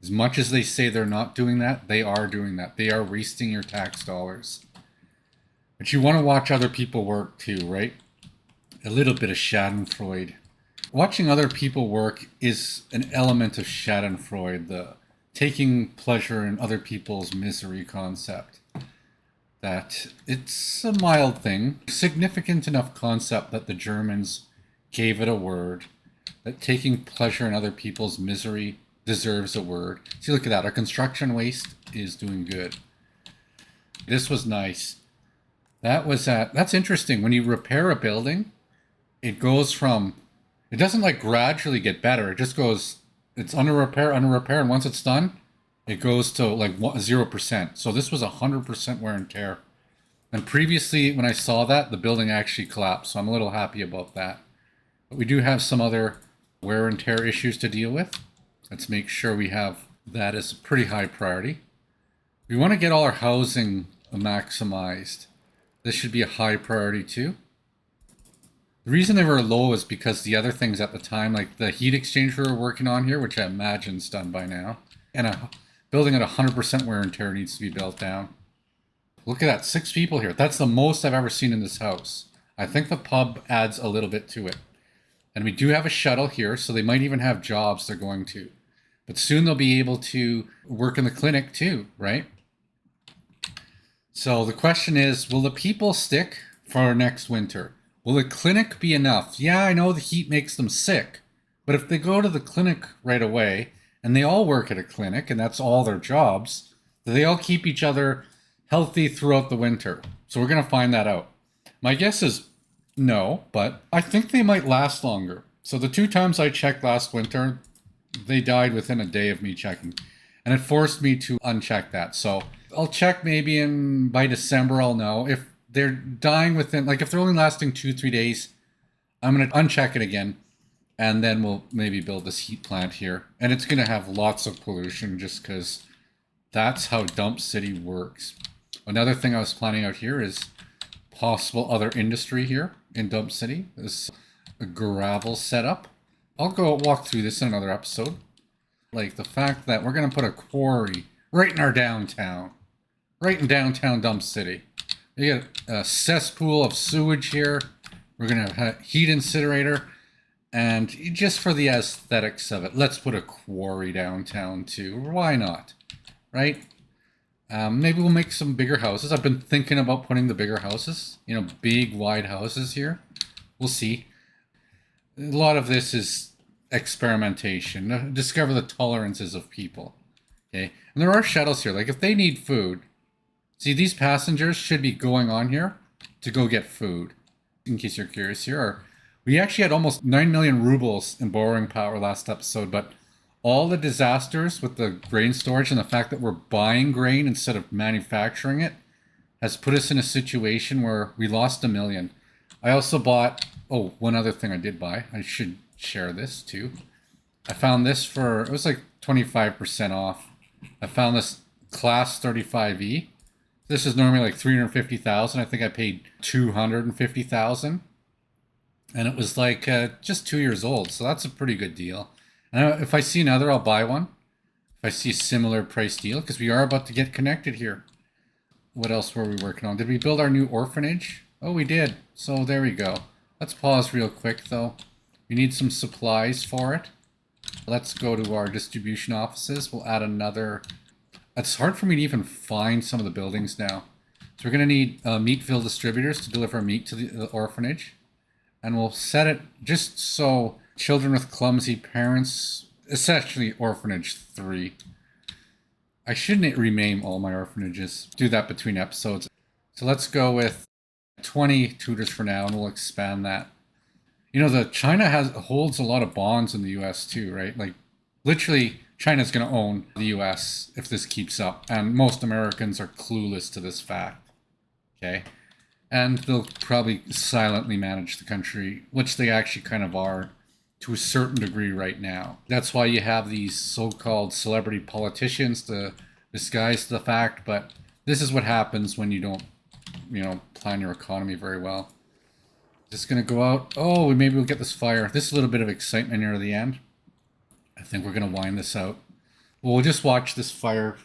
As much as they say they're not doing that, they are doing that. They are wasting your tax dollars. But you want to watch other people work too, right? A little bit of Schadenfreude. Watching other people work is an element of Schadenfreude, the taking pleasure in other people's misery concept. That it's a mild thing, significant enough concept that the Germans gave it a word, that taking pleasure in other people's misery deserves a word. See, look at that. Our construction waste is doing good. This was nice. That's interesting. When you repair a building, it goes from, it doesn't like gradually get better. It just goes, it's under repair, and once it's done, it goes to like 0%. So this was 100% wear and tear. And previously, when I saw that, the building actually collapsed. So I'm a little happy about that. But we do have some other wear and tear issues to deal with. Let's make sure we have that as a pretty high priority. We want to get all our housing maximized. This should be a high priority too. The reason they were low is because the other things at the time, like the heat exchanger we were working on here, which I imagine is done by now, and a building at 100% wear and tear needs to be built down. Look at that, 6 people here. That's the most I've ever seen in this house. I think the pub adds a little bit to it. And we do have a shuttle here, so they might even have jobs they're going to. But soon they'll be able to work in the clinic too, right? So the question is, will the people stick for next winter? Will the clinic be enough? Yeah, I know the heat makes them sick, but if they go to the clinic right away, and they all work at a clinic, and that's all their jobs, do they all keep each other healthy throughout the winter? So we're going to find that out. My guess is no, but I think they might last longer. So the 2 times I checked last winter, they died within a day of me checking. And it forced me to uncheck that. So I'll check maybe by December I'll know. If they're dying within, like if they're only lasting 2-3 days, I'm going to uncheck it again. And then we'll maybe build this heat plant here. And it's going to have lots of pollution just because that's how Dump City works. Another thing I was planning out here is possible other industry here in Dump City. This a gravel setup. I'll go walk through this in another episode. Like the fact that we're going to put a quarry right in our downtown. Right in downtown Dump City. You get a cesspool of sewage here. We're going to have a heat incinerator. And just for the aesthetics of it, let's put a quarry downtown too. Why not? Right? Maybe we'll make some bigger houses. I've been thinking about putting the bigger houses. You know, big, wide houses here. We'll see. A lot of this is experimentation, discover the tolerances of people. Okay, and there are shuttles here. Like if they need food, see, these passengers should be going on here to go get food. In case you're curious here, we actually had almost 9 million rubles in borrowing power last episode, but all the disasters with the grain storage and the fact that we're buying grain instead of manufacturing it has put us in a situation where we lost 1 million. I also bought, oh, one other thing I did buy. I should share this too. I found this for, it was like 25% off. I found this Class 35E. This is normally like 350,000. I think I paid 250,000. And it was like just 2 years old. So that's a pretty good deal. And if I see another, I'll buy one. If I see a similar price deal, because we are about to get connected here. What else were we working on? Did we build our new orphanage? Oh, we did. So there we go. Let's pause real quick, though. We need some supplies for it. Let's go to our distribution offices. We'll add another. It's hard for me to even find some of the buildings now. So we're going to need meatville distributors to deliver meat to the orphanage. And we'll set it just so children with clumsy parents, essentially orphanage 3. I shouldn't rename all my orphanages. Do that between episodes. So let's go with 20 tutors for now, and we'll expand that. You know, China holds a lot of bonds in the U.S. too, right? Like, literally, China's going to own the U.S. if this keeps up, and most Americans are clueless to this fact. Okay, and they'll probably silently manage the country, which they actually kind of are to a certain degree right now. That's why you have these so-called celebrity politicians to disguise the fact, but this is what happens when you don't, plan your economy very well. Just gonna go out. Oh, maybe we'll get this fire. This is a little bit of excitement near the end. I think we're gonna wind this out. Well, we'll just watch this fire.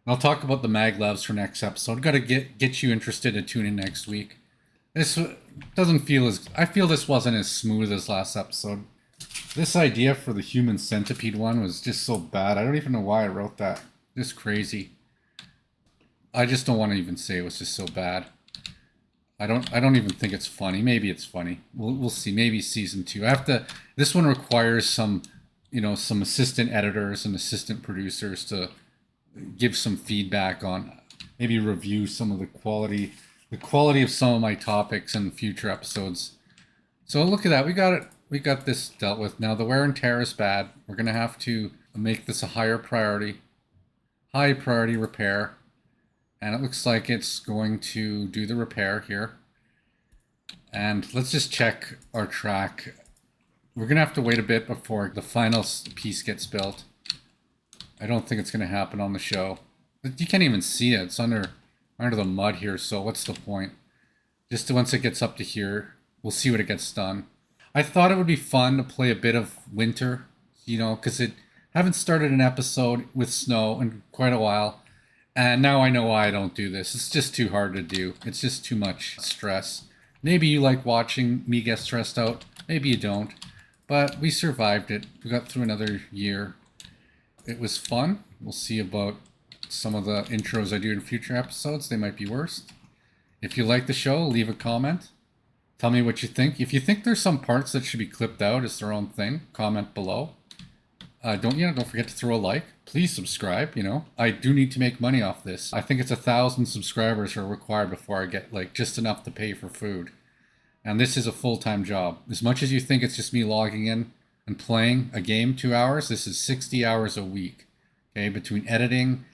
I'll talk about the maglevs for next episode. Got to get you interested to tune in next week. This doesn't feel as... I feel this wasn't as smooth as last episode. This idea for the human centipede one was just so bad. I don't even know why I wrote that. Just crazy. I just don't want to even say it was just so bad. I don't even think it's funny. Maybe it's funny. We'll see. Maybe season 2. This one requires some assistant editors and assistant producers to give some feedback on, maybe review some of the quality of some of my topics in future episodes. So look at that. We got this dealt with. Now the wear and tear is bad. We're going to have to make this a high priority repair. And it looks like it's going to do the repair here. And let's just check our track. We're going to have to wait a bit before the final piece gets built. I don't think it's going to happen on the show. You can't even see it. It's under the mud here, so what's the point? Just once it gets up to here, we'll see what it gets done. I thought it would be fun to play a bit of winter, because haven't started an episode with snow in quite a while. And now I know why I don't do this. It's just too hard to do. It's just too much stress. Maybe you like watching me get stressed out. Maybe you don't. But we survived it. We got through another year. It was fun. We'll see about some of the intros I do in future episodes. They might be worse. If you like the show, leave a comment. Tell me what you think. If you think there's some parts that should be clipped out as their own thing, comment below. Don't forget to throw a like. Please subscribe. I do need to make money off this. I think it's 1,000 subscribers are required before I get just enough to pay for food. And this is a full-time job. As much as you think it's just me logging in and playing a game 2 hours, this is 60 hours a week. Okay, between editing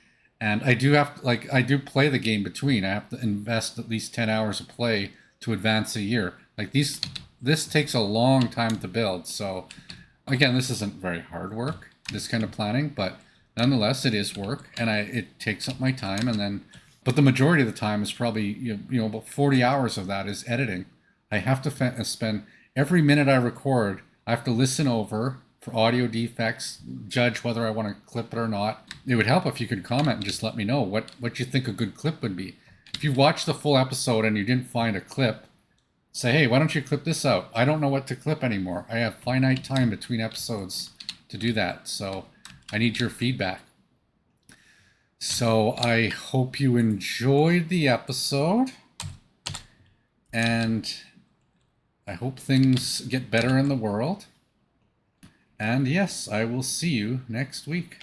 and I do play the game between. I have to invest at least 10 hours of play to advance a year. This takes a long time to build. So again, this isn't very hard work, this kind of planning, but nonetheless, it is work, and it takes up my time. But the majority of the time is probably about 40 hours of that is editing. I have to spend every minute I record. I have to listen over for audio defects, judge whether I want to clip it or not. It would help if you could comment and just let me know what you think a good clip would be. If you watched the full episode and you didn't find a clip, say, hey, why don't you clip this out? I don't know what to clip anymore. I have finite time between episodes to do that. So I need your feedback. So I hope you enjoyed the episode. And I hope things get better in the world. And yes, I will see you next week.